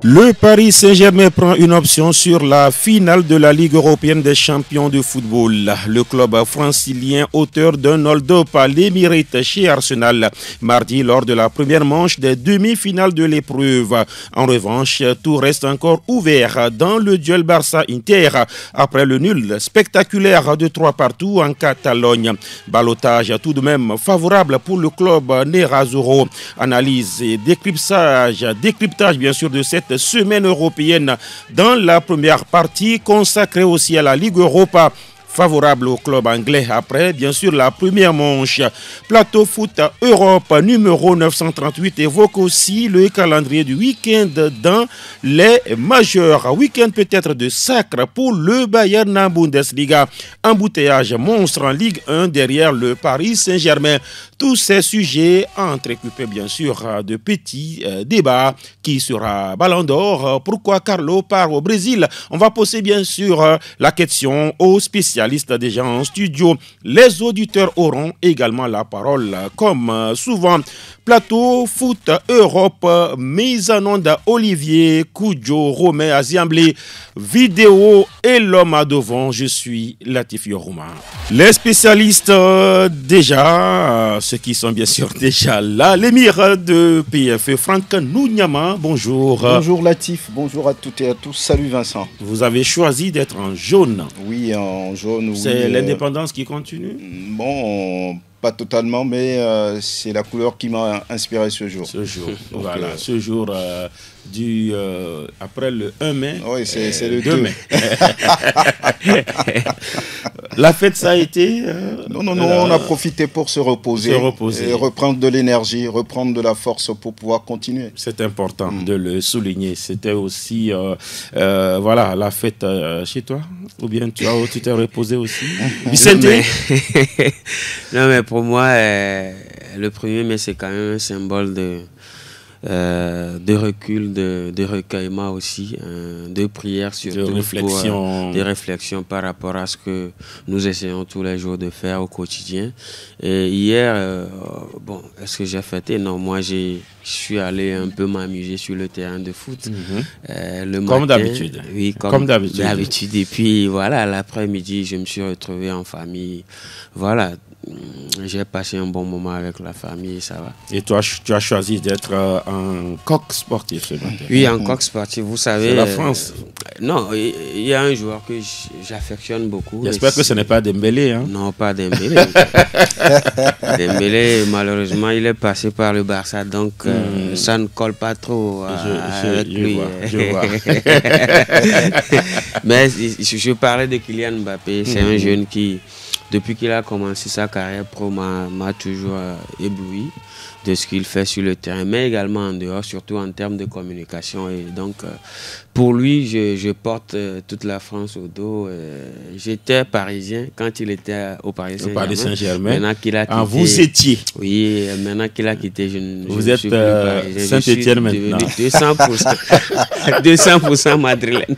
Le Paris Saint-Germain prend une option sur la finale de la Ligue européenne des champions de football. Le club francilien, auteur d'un hold-up à l'Émirate chez Arsenal, mardi lors de la première manche des demi-finales de l'épreuve. En revanche, tout reste encore ouvert dans le duel Barça-Inter après le nul spectaculaire de 3-3 en Catalogne. Ballottage tout de même favorable pour le club Nerazzurro. Analyse et décryptage bien sûr de cette semaine européenne dans la première partie consacrée aussi à la Ligue Europa, favorable au club anglais après bien sûr la première manche. Plateau Foot Europe numéro 938 évoque aussi le calendrier du week-end dans les majeurs. Week-end peut-être de sacre pour le Bayern en Bundesliga. Embouteillage monstre en Ligue 1 derrière le Paris Saint-Germain. Tous ces sujets entrecoupés bien sûr de petits débats. Qui sera Ballon d'Or? Pourquoi Carlo part au Brésil? On va poser bien sûr la question aux spécialistes déjà en studio. Les auditeurs auront également la parole comme souvent. Plateau Foot Europe, mise en onde Olivier Koudio, Romain Aziamblé, vidéo et l'homme à devant. Je suis Latif Yorouma. Les spécialistes déjà, ceux qui sont bien sûr déjà là, l'émir de PFA, Franck Nounyama, bonjour. Bonjour Latif, bonjour à toutes et à tous. Salut Vincent. Vous avez choisi d'être en jaune. Oui, en jaune. C'est l'indépendance qui continue? Bon, pas totalement, mais c'est la couleur qui m'a inspiré ce jour. Ce jour, voilà, ce jour après le 1 mai. Oui, c'est le 2 mai. La fête, ça a été Non, on a profité pour se reposer. Et reprendre de l'énergie, reprendre de la force pour pouvoir continuer. C'est important de le souligner. C'était aussi, voilà, la fête chez toi? Ou bien tu t'es reposé aussi? Vicente? Non, mais pour moi, le 1er mai, c'est quand même un symbole de recul, de recueillement aussi, de prière surtout, de réflexion par rapport à ce que nous essayons tous les jours de faire au quotidien. Et hier, bon, est-ce que j'ai fêté? Non, moi je suis allé un peu m'amuser sur le terrain de foot. Le matin, comme d'habitude. Oui, comme d'habitude. Et puis voilà, l'après-midi, je me suis retrouvé en famille. Voilà. J'ai passé un bon moment avec la famille, ça va. Et toi, tu as choisi d'être un coq sportif ce matin? Oui, un coq sportif, vous savez. C'est la France. Non, il y a un joueur que j'affectionne beaucoup. J'espère que ce n'est pas Dembélé. Hein? Non, pas Dembélé. Dembélé, malheureusement, il est passé par le Barça, donc ça ne colle pas trop avec lui. Je vois. Mais je parlais de Kylian Mbappé, c'est un jeune qui... Depuis qu'il a commencé sa carrière pro, m'a toujours ébloui de ce qu'il fait sur le terrain, mais également en dehors, surtout en termes de communication. Et donc, pour lui, je porte toute la France au dos. J'étais parisien quand il était au Paris Saint-Germain. Maintenant qu'il a quitté, vous étiez. Oui, maintenant qu'il a quitté, vous êtes Saint-Étienne maintenant. 200% madrilène.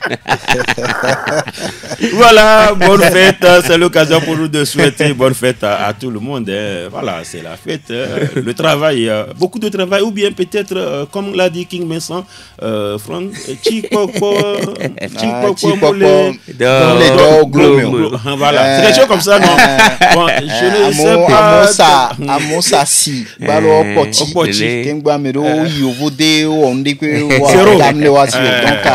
Voilà, bonne fête. C'est l'occasion pour nous de souhaiter bonne fête à tout le monde. Voilà, c'est la fête. Le travail, beaucoup de travail, ou bien peut-être, comme l'a dit King Vincent, Franck, voilà, c'est des choses comme ça, non? Bon, je ne sais pas. À mon sassi, balo poti, kengba mero yovode onde que wa damle wasi donc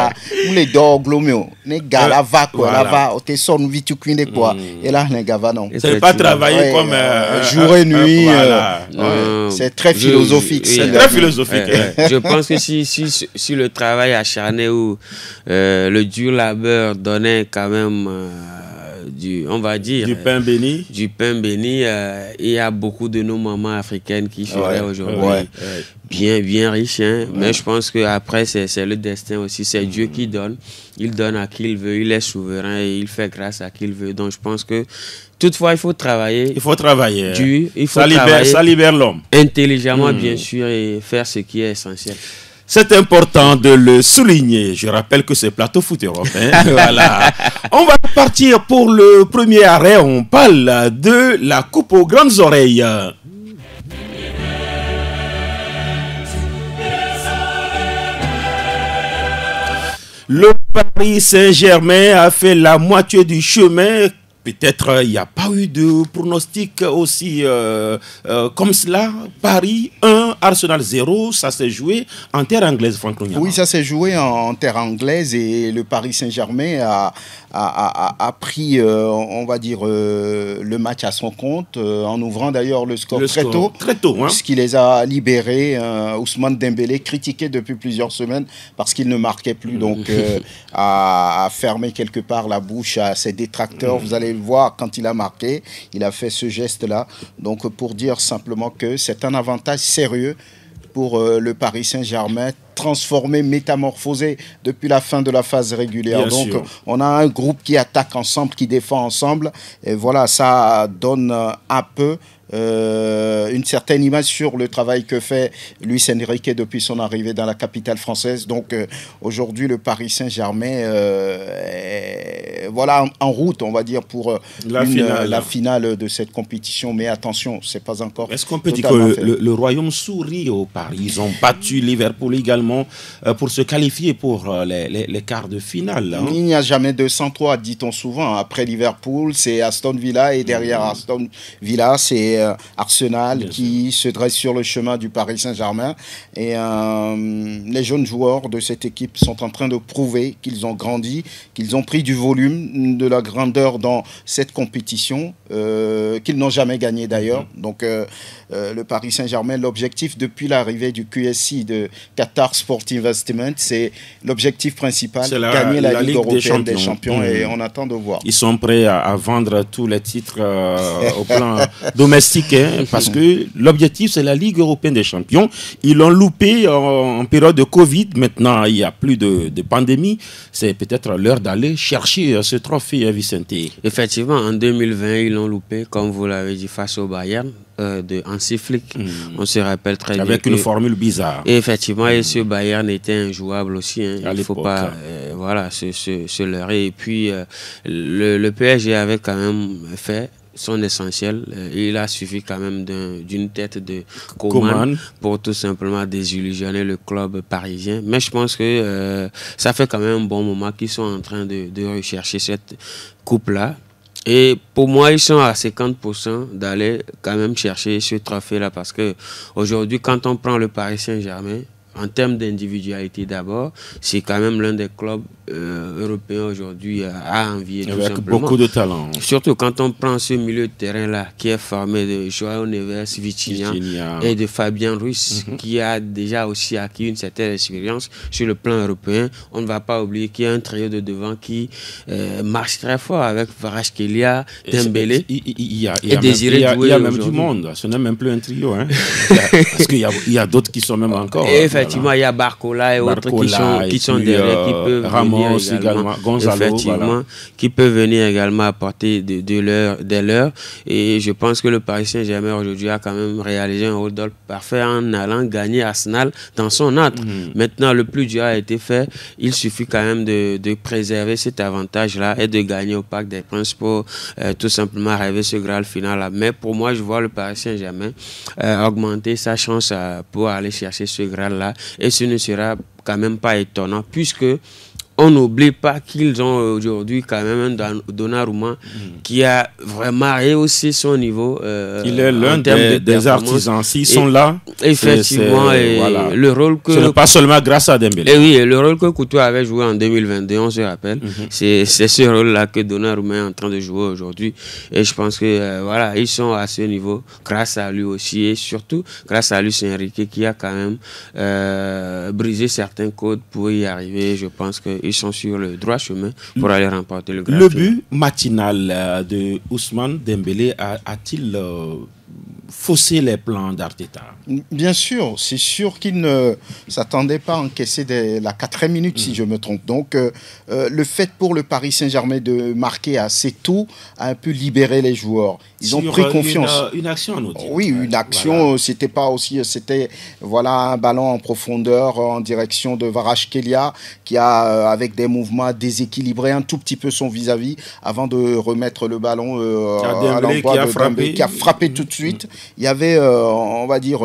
les dog glomio ne gala va quoi la va o te son vitu quinde quoi et là ne gava non. C'est pas travailler comme jour et nuit. C'est très philosophique. C'est très philosophique. Je pense que si le travail acharné ou le dur labeur donnait quand même on va dire du pain béni. Il y a beaucoup de nos mamans africaines qui seraient aujourd'hui bien riches, hein. Mais je pense que après c'est le destin aussi, c'est Dieu qui donne. Il donne à qui il veut, il est souverain et il fait grâce à qui il veut. Donc je pense que toutefois il faut travailler. Ça libère l'homme. Intelligemment bien sûr, et faire ce qui est essentiel. C'est important de le souligner. Je rappelle que c'est Plateau Foot Europe. Voilà. On va partir pour le premier arrêt. On parle de la coupe aux grandes oreilles. Le Paris Saint-Germain a fait la moitié du chemin. Peut-être il n'y a pas eu de pronostic aussi comme cela. Paris 1, Arsenal 0, ça s'est joué en terre anglaise, Franck Lognan. Oui, ça s'est joué en terre anglaise et le Paris Saint-Germain a pris, on va dire, le match à son compte, en ouvrant d'ailleurs le score très tôt, hein. Ce qui les a libérés. Ousmane Dembélé, critiqué depuis plusieurs semaines parce qu'il ne marquait plus, donc a fermé quelque part la bouche à ses détracteurs. Vous allez le voir, quand il a marqué, il a fait ce geste-là. Donc pour dire simplement que c'est un avantage sérieux pour le Paris Saint-Germain, transformé, métamorphosé depuis la fin de la phase régulière. Bien Donc sûr. On a un groupe qui attaque ensemble, qui défend ensemble. Et voilà, ça donne un peu une certaine image sur le travail que fait Luis Enrique depuis son arrivée dans la capitale française. Donc aujourd'hui, le Paris Saint-Germain est en route, on va dire, pour la finale de cette compétition. Mais attention, c'est pas encore. Est-ce qu'on peut dire que le Royaume sourit au Paris? Ils ont battu Liverpool également pour se qualifier pour les quarts de finale. Hein. Il n'y a jamais de 103, dit-on souvent. Après Liverpool, c'est Aston Villa et derrière Aston Villa, c'est Arsenal qui se dresse sur le chemin du Paris Saint-Germain. Et les jeunes joueurs de cette équipe sont en train de prouver qu'ils ont grandi, qu'ils ont pris du volume, de la grandeur dans cette compétition, qu'ils n'ont jamais gagné d'ailleurs. Donc le Paris Saint-Germain, l'objectif depuis l'arrivée du QSI de Qatar Sport Investment, c'est l'objectif principal, gagner la Ligue européenne des champions et on attend de voir. Ils sont prêts à vendre tous les titres au plan domestique, hein, parce que l'objectif c'est la Ligue européenne des champions. Ils l'ont loupé en période de Covid. Maintenant il n'y a plus de pandémie. C'est peut-être l'heure d'aller chercher ce trophée, Vicente. Effectivement, en 2020 ils l'ont loupé, comme vous l'avez dit, face au Bayern de Hansi Flick. On se rappelle très bien. Avec une formule bizarre. Et effectivement, et ce Bayern était injouable aussi. Hein. Il ne faut pas se leurrer. Et puis, le PSG avait quand même fait son essentiel. Il a suffi quand même d'une tête de Coman pour tout simplement désillusionner le club parisien. Mais je pense que ça fait quand même un bon moment qu'ils sont en train de rechercher cette coupe-là. Et pour moi, ils sont à 50% d'aller quand même chercher ce trophée-là parce que aujourd'hui, quand on prend le Paris Saint-Germain, en termes d'individualité d'abord, c'est quand même l'un des clubs européens aujourd'hui à envier. Tout Avec simplement. Beaucoup de talent. Surtout quand on prend ce milieu de terrain-là qui est formé de Joao Neves, Vitinha et de Fabien Ruiz, qui a déjà aussi acquis une certaine expérience sur le plan européen. On ne va pas oublier qu'il y a un trio de devant qui marche très fort avec Kvaratskhelia, Dembélé et Désiré Doué. Il y a même du monde, ce n'est même plus un trio. Hein. Parce qu'il y a d'autres qui sont même encore. Et effectivement, il y a Barcola et autres qui sont derrière, qui peuvent Ramos également, Gonzalo, effectivement, qui peuvent venir également apporter des leurs. Et je pense que le Paris Saint-Germain aujourd'hui a quand même réalisé un hold-up parfait en allant gagner Arsenal dans son entre. Maintenant, le plus dur a été fait. Il suffit quand même de préserver cet avantage-là et de gagner au Parc des Princes pour tout simplement rêver ce Graal final-là. Mais pour moi, je vois le Paris Saint-Germain augmenter sa chance pour aller chercher ce Graal-là. Et ce ne sera quand même pas étonnant puisque on n'oublie pas qu'ils ont aujourd'hui quand même un Donnarumma qui a vraiment rehaussé son niveau. Il est l'un des artisans. S'ils sont là, effectivement, voilà. Le rôle que... Ce n'est pas seulement grâce à Dembélé. Et oui, le rôle que Courtois avait joué en 2022, on se rappelle, c'est ce rôle-là que Donnarumma est en train de jouer aujourd'hui. Et je pense que voilà, ils sont à ce niveau grâce à lui aussi et surtout grâce à Luis Enrique qui a quand même brisé certains codes pour y arriver. Je pense que ils sont sur le droit chemin pour aller remporter le grand final. Le but matinal de Ousmane Dembélé a-t-il fausser les plans d'Arteta? Bien sûr, c'est sûr qu'il ne s'attendait pas à encaisser la 4e minute, si je me trompe. Donc, le fait pour le Paris Saint-Germain de marquer assez tôt a un peu libéré les joueurs. Ils ont pris confiance. Une action, on dit. Oui, une action, voilà. C'était pas aussi... C'était, voilà, un ballon en profondeur en direction de Kvaratskhelia qui a, avec des mouvements, déséquilibré un tout petit peu son vis-à-vis avant de remettre le ballon à l'endroit de Dembélé qui a frappé tout de suite. suite, il y avait, on va dire,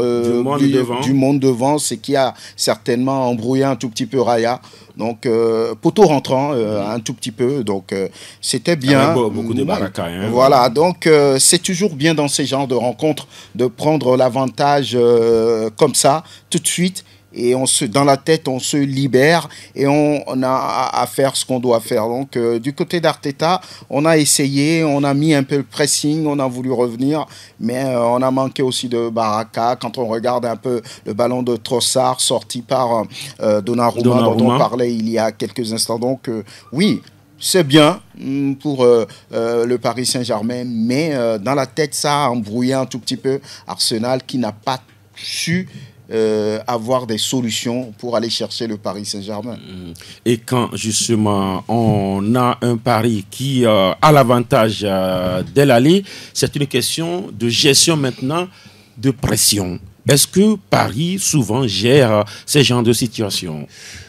du monde devant, ce qui a certainement embrouillé un tout petit peu Raya. Donc, poteau rentrant un tout petit peu, donc c'était bien. Beaucoup de baraka, hein. Voilà, donc c'est toujours bien dans ces genres de rencontres de prendre l'avantage comme ça, tout de suite. Et dans la tête, on se libère et on a à faire ce qu'on doit faire. Donc, du côté d'Arteta, on a essayé, on a mis un peu le pressing, on a voulu revenir, mais on a manqué aussi de baraka. Quand on regarde un peu le ballon de Trossard sorti par Donnarumma, dont on parlait il y a quelques instants. Donc, oui, c'est bien pour le Paris Saint-Germain, mais dans la tête, ça a embrouillé un tout petit peu Arsenal qui n'a pas su avoir des solutions pour aller chercher le Paris Saint-Germain. Et quand justement on a un Paris qui a l'avantage dès l'aller, c'est une question de gestion maintenant, de pression. Est-ce que Paris souvent gère ces genres de situations?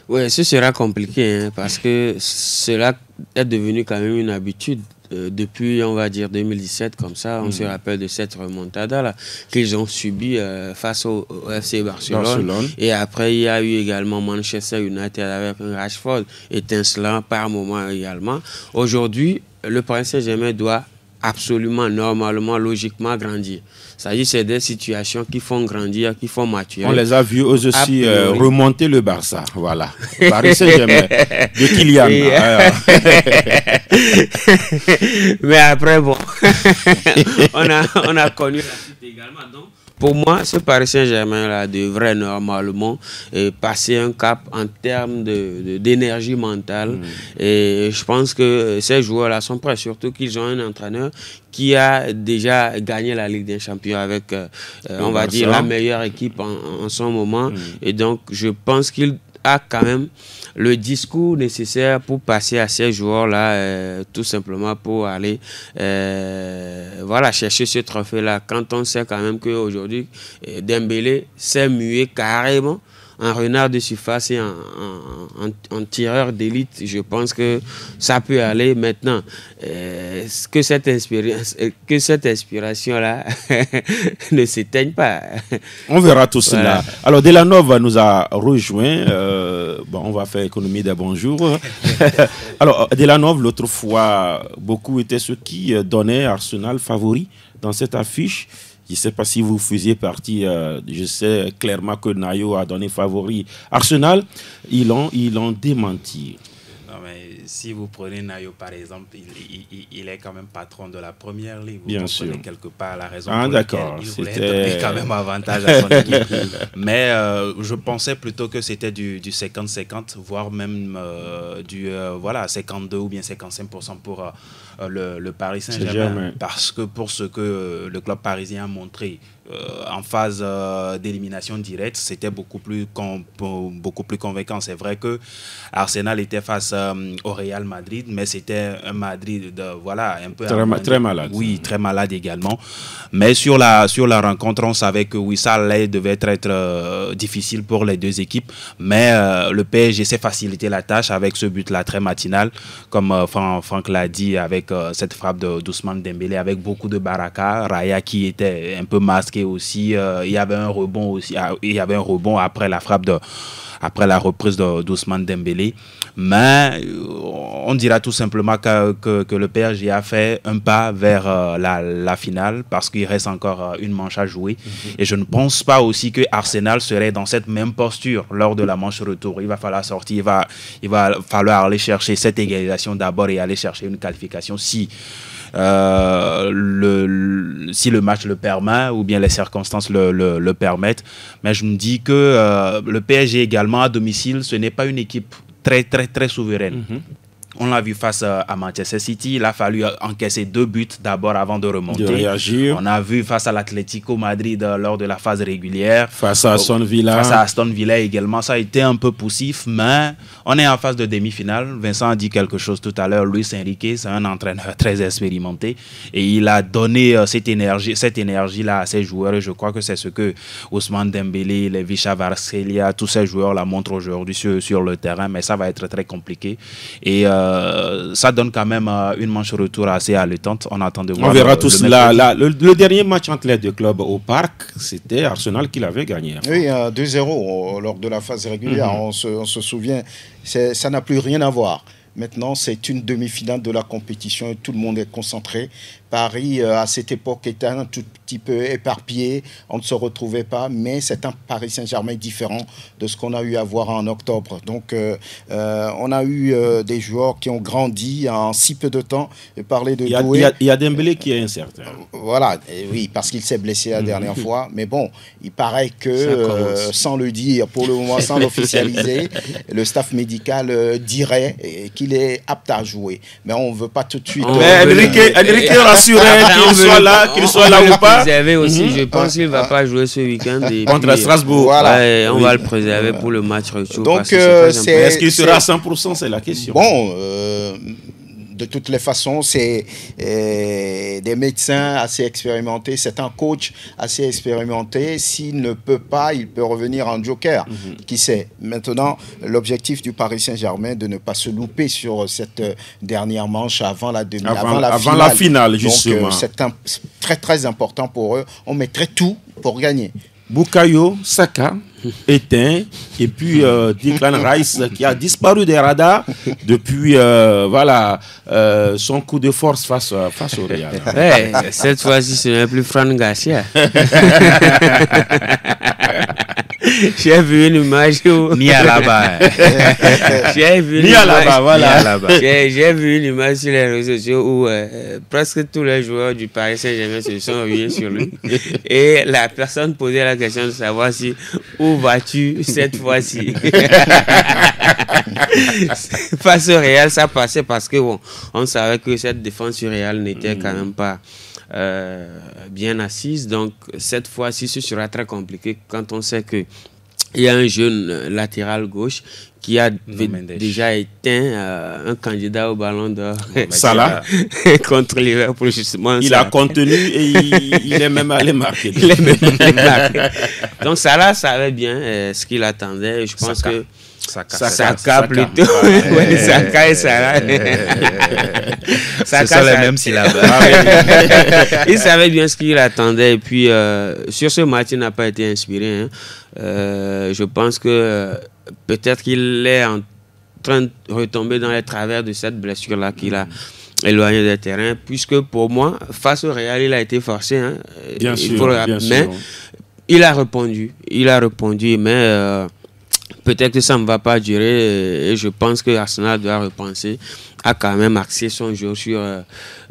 Oui, ce sera compliqué hein, parce que cela est devenu quand même une habitude. Depuis, on va dire, 2017, comme ça, on se rappelle de cette remontada-là qu'ils ont subi face au FC Barcelone. Et après, il y a eu également Manchester United avec un Rashford étincelant par moment également. Aujourd'hui, le Paris Saint-Germain doit absolument, normalement, logiquement grandir. C'est-à-dire c'est des situations qui font grandir, qui font maturer. On les a vus eux aussi remonter le Barça. Voilà. Paris Saint-Germain de Kylian. Mais après, bon, on a connu la suite également. Donc, pour moi, ce Paris Saint-Germain-là devrait normalement passer un cap en termes d'énergie mentale. Et je pense que ces joueurs-là sont prêts, surtout qu'ils ont un entraîneur qui a déjà gagné la Ligue des Champions avec, on va dire, la meilleure équipe en son moment. Et donc, je pense qu'il a quand même le discours nécessaire pour passer à ces joueurs-là, tout simplement pour aller voilà, chercher ce trophée-là. Quand on sait quand même qu'aujourd'hui, Dembélé s'est mué carrément en renard de surface et en tireur d'élite. Je pense que ça peut aller maintenant. Que cette inspiration-là ne s'éteigne pas. On verra tout cela. Voilà. Alors, Delanov nous a rejoint. Bon, on va faire économie des bonjours. Alors, Delanov, l'autre fois, beaucoup étaient ceux qui donnaient Arsenal favori dans cette affiche. Je ne sais pas si vous faisiez partie, je sais clairement que Nayo a donné favori Arsenal. Ils l'ont démenti. Non, mais si vous prenez Nayo par exemple, il est quand même patron de la première ligue. Vous Bien sûr. Quelque part la raison pour laquelle il voulait donner quand même avantage à son équipe. Mais je pensais plutôt que c'était du 50-50, voire même du voilà, 52 ou bien 55% pour le Paris Saint-Germain. Parce que pour ce que le club parisien a montré en phase d'élimination directe, c'était beaucoup plus convaincant. C'est vrai que Arsenal était face au Real Madrid, mais c'était un Madrid voilà, un peu très malade. Oui, très malade également. Mais sur la rencontre, on savait que oui, ça devait être difficile pour les deux équipes. Mais le PSG s'est facilité la tâche avec ce but-là très matinal, comme Franck l'a dit, avec cette frappe d'Ousmane Dembélé, avec beaucoup de baraka. Raya qui était un peu masqué aussi. Il y avait un rebond aussi. Il y avait un rebond après la frappe après la reprise d'Ousmane Dembélé. Mais on dira tout simplement que le PSG a fait un pas vers la finale parce qu'il reste encore une manche à jouer. Et je ne pense pas aussi que Arsenal serait dans cette même posture lors de la manche retour. Il va falloir sortir, il va falloir aller chercher cette égalisation d'abord et aller chercher une qualification si le match le permet ou bien les circonstances le permettent. Mais je me dis que le PSG également à domicile, ce n'est pas une équipe très souveraine. On l'a vu face à Manchester City, il a fallu encaisser 2 buts d'abord avant de remonter. De réagir. On a vu face à l'Atlético Madrid lors de la phase régulière. Face à Aston Villa. Face à Aston Villa également, ça a été un peu poussif, mais on est en phase de demi-finale. Vincent a dit quelque chose tout à l'heure, Luis Enrique, c'est un entraîneur très expérimenté et il a donné cette énergie-là à ses joueurs et je crois que c'est ce que Ousmane Dembélé, Levi Kvaratskhelia, tous ces joueurs la montrent aujourd'hui sur le terrain, mais ça va être très compliqué. Et ça donne quand même une manche retour assez haletante. On attend de voir. On verra tout cela. Le dernier match entre les deux clubs au Parc, c'était Arsenal qui l'avait gagné. Oui, 2-0 lors de la phase régulière. On se souvient, ça n'a plus rien à voir. Maintenant, c'est une demi-finale de la compétition et tout le monde est concentré. Paris, à cette époque, était un tout petit peu éparpillé. On ne se retrouvait pas, mais c'est un Paris Saint-Germain différent de ce qu'on a eu à voir en octobre. Donc, on a eu des joueurs qui ont grandi en si peu de temps. Et parler de Doué. Il y a Dembélé qui est incertain. Voilà, et oui, parce qu'il s'est blessé la dernière fois. Mais bon, il paraît que, sans le dire, pour le moment, sans l'officialiser, le staff médical dirait qu'il est apte à jouer. Mais on ne veut pas tout de suite... Mais Enrique rassurait qu'il soit là ou pas. Aussi, je pense qu'il ne va pas jouer ce week-end. Contre Strasbourg. Voilà. Ouais, on va le préserver pour le match retour. Donc, est-ce qu'il sera à 100%? C'est la question. Bon, de toutes les façons, c'est des médecins assez expérimentés. C'est un coach assez expérimenté. S'il ne peut pas, il peut revenir en joker. Qui sait? Maintenant, l'objectif du Paris Saint-Germain, de ne pas se louper sur cette dernière manche avant la finale, justement. Donc, c'est très, très important pour eux. On mettrait tout pour gagner. Bukayo Saka éteint, et puis Declan Rice qui a disparu des radars depuis son coup de force face au Real. Ouais, cette fois-ci ce n'est plus Fran Garcia. J'ai vu une image où... Ni à là-bas. J'ai vu une image sur les réseaux sociaux où presque tous les joueurs du Paris Saint-Germain se sont rués sur lui. Et la personne posait la question de savoir où vas-tu cette fois-ci. Face au Real, ça passait parce que on savait que cette défense du Real n'était quand même pas bien assise. Donc cette fois-ci, ce sera très compliqué quand on sait que il y a un jeune latéral gauche qui a déjà éteint un candidat au Ballon d'Or. Salah contre Liverpool, justement. Il a contenu et il est même allé marquer. Donc Salah savait bien ce qu'il attendait. Je pense que Saka plutôt. Saka et Salah. C'est ça les mêmes syllabes. Il savait bien ce qu'il attendait. Et puis, sur ce match, il n'a pas été inspiré. Hein. Je pense que peut-être qu'il est en train de retomber dans les travers de cette blessure-là qu'il a éloigné des terrains. Puisque pour moi, face au Real, il a été forcé. Hein. Bien sûr. Il a répondu, mais... peut-être que ça ne va pas durer et je pense que Arsenal doit repenser à quand même axer son jeu sur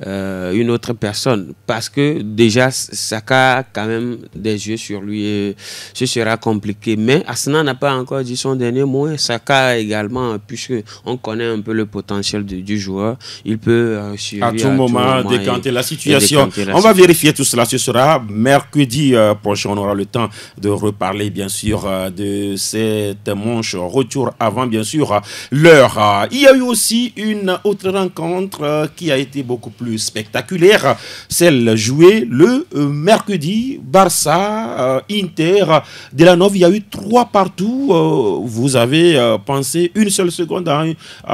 une autre personne. Parce que déjà, Saka a quand même des yeux sur lui et ce sera compliqué. Mais Arsenal n'a pas encore dit son dernier mot. Saka également, puisqu'on connaît un peu le potentiel du joueur, il peut à tout moment décanter la situation. On va vérifier tout cela. Ce sera mercredi prochain. On aura le temps de reparler, bien sûr, de cette manche retour avant, bien sûr, l'heure. Il y a eu aussi une autre rencontre qui a été beaucoup plus spectaculaire, celle jouée le mercredi, Barça, Inter de la Nove. Il y a eu 3 partout. Vous avez pensé une seule seconde à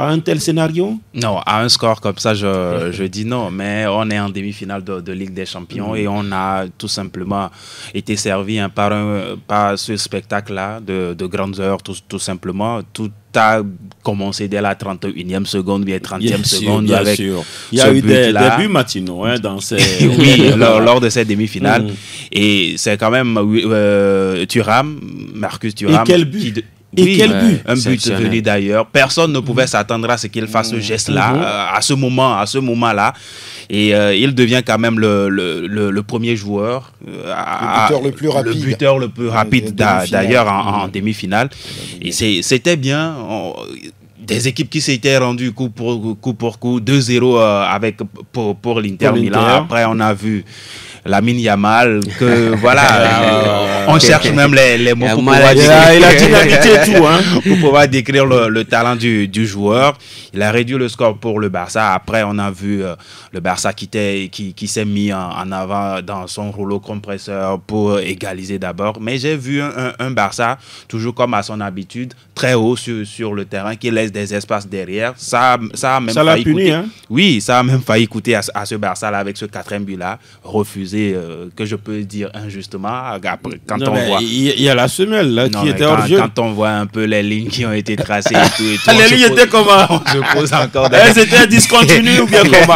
un tel scénario? Non, à un score comme ça, je dis non, mais on est en demi-finale de Ligue des Champions et on a tout simplement été servi par ce spectacle-là de grandes heures, tout simplement. Tout a commencé dès la 31e seconde, bien 30e seconde. Bien sûr. Il y a eu des buts matinaux dans ces... Oui, lors de cette demi-finale. Et c'est quand même Marcus Thuram. Et quel but Un but venu d'ailleurs. Personne ne pouvait s'attendre à ce qu'il fasse ce geste-là, à ce moment-là. Et il devient quand même le premier joueur, le buteur le plus rapide d'ailleurs en demi-finale. Et c'était bien. Des équipes qui s'étaient rendues coup pour coup 2-0 pour l'Inter Milan. Après, on a vu Lamine Yamal, que voilà, on cherche même les mots pour pouvoir pour pouvoir décrire le talent du joueur. Il a réduit le score pour le Barça. Après, on a vu le Barça qui s'est mis en avant dans son rouleau compresseur pour égaliser d'abord. Mais j'ai vu un Barça, toujours comme à son habitude, très haut sur le terrain, qui laisse des espaces derrière. Ça a même failli coûter. Hein? Oui, ça a même failli coûter à ce Barça-là avec ce 4e but-là, refusé, que je peux dire injustement. Quand on voit... Il y a la semelle là, qui était hors jeu. Quand on voit un peu les lignes qui ont été tracées et tout. Les lignes étaient comment? On se pose encore c'était discontinu ou bien comment?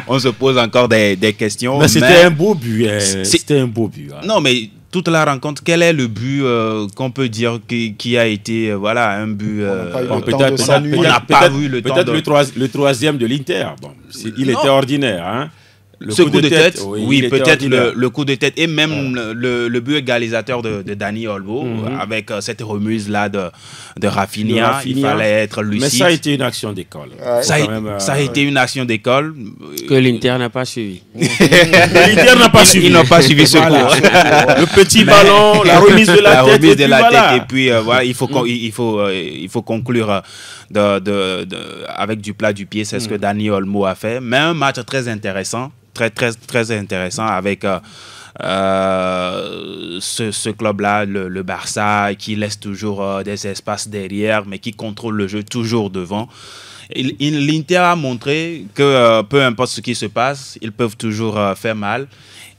On se pose encore des questions. Mais c'était un beau but. C'était un beau but. Hein. Non, mais toute la rencontre, quel est le but qu'on peut dire qui a été voilà, un but on n'a pas vu le temps. Peut-être le 3e de l'Inter. Bon, il était ordinaire. Hein. Ce coup de tête, oui, peut-être le coup de tête et même le but égalisateur de Dani Olmo avec cette remise-là de Rafinha. Il fallait être lucide. Mais ça a été une action d'école. Ça a été une action d'école. Que l'Inter n'a pas suivi. L'Inter n'a pas suivi. Ils n'ont pas suivi ce coup. Le petit ballon, la remise de la tête. Et puis voilà, il faut conclure avec du plat du pied. C'est ce que Dani Olmo a fait. Mais un match très intéressant. Très intéressant avec ce club-là, le Barça, qui laisse toujours des espaces derrière, mais qui contrôle le jeu toujours devant. L'Inter a montré que peu importe ce qui se passe, ils peuvent toujours faire mal.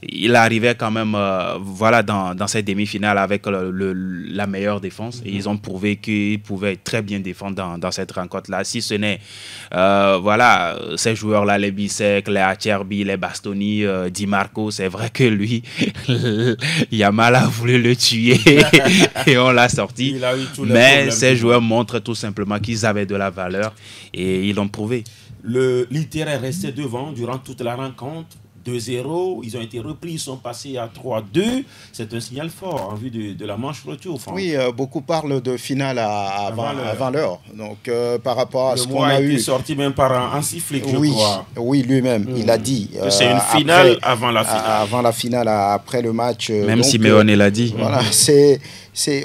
Il arrivait quand même voilà, dans cette demi-finale avec la meilleure défense. Et ils ont prouvé qu'ils pouvaient très bien défendre dans cette rencontre-là. Si ce n'est voilà, ces joueurs-là, les Bissek, les Acerbi, les Bastoni, Di Marco, c'est vrai que lui, Yamal a voulu le tuer et on l'a sorti. Mais ces joueurs montrent tout simplement qu'ils avaient de la valeur et ils l'ont prouvé. L'Inter est resté devant durant toute la rencontre. 2-0, ils ont été repris, ils sont passés à 3-2. C'est un signal fort en vue de la manche retour. Oui, beaucoup parlent de finale avant l'heure. Donc, par rapport à ce qu'on a eu... Il est sorti même par un sifflet, je crois. Oui, lui-même, il a dit. C'est une finale avant la finale. Avant la finale, après le match. Même si Simeone l'a dit. Voilà,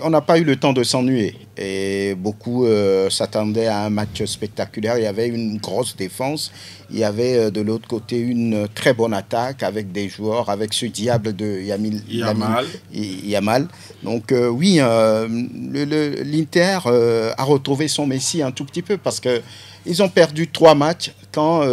on n'a pas eu le temps de s'ennuyer. Et beaucoup s'attendaient à un match spectaculaire. Il y avait une grosse défense. Il y avait de l'autre côté une très bonne attaque avec des joueurs, avec ce diable de Yamal. Donc oui, l'Inter a retrouvé son Messi un tout petit peu parce qu'ils ont perdu 3 matchs quand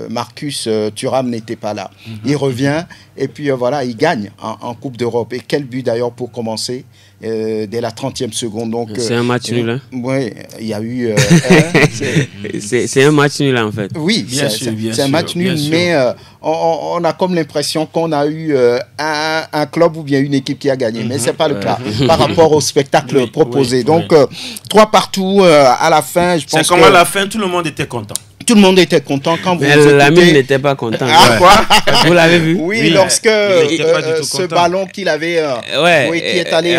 Marcus Thuram n'était pas là. Il revient et puis voilà, il gagne en Coupe d'Europe. Et quel but d'ailleurs pour commencer dès la 30e seconde. C'est un match nul. Hein? Oui, il y a eu... c'est un match nul en fait. Oui, c'est un match nul, mais on a comme l'impression qu'on a eu un club ou bien une équipe qui a gagné. Mais ce n'est pas le cas par rapport au spectacle proposé. Donc, 3-2 à la fin. C'est comme à la fin, tout le monde était content. Tout le monde était content quand vous Lamine n'était pas content. Ah, quoi? Vous l'avez vu? Oui, lorsque ce ballon qu'il avait, qui est allé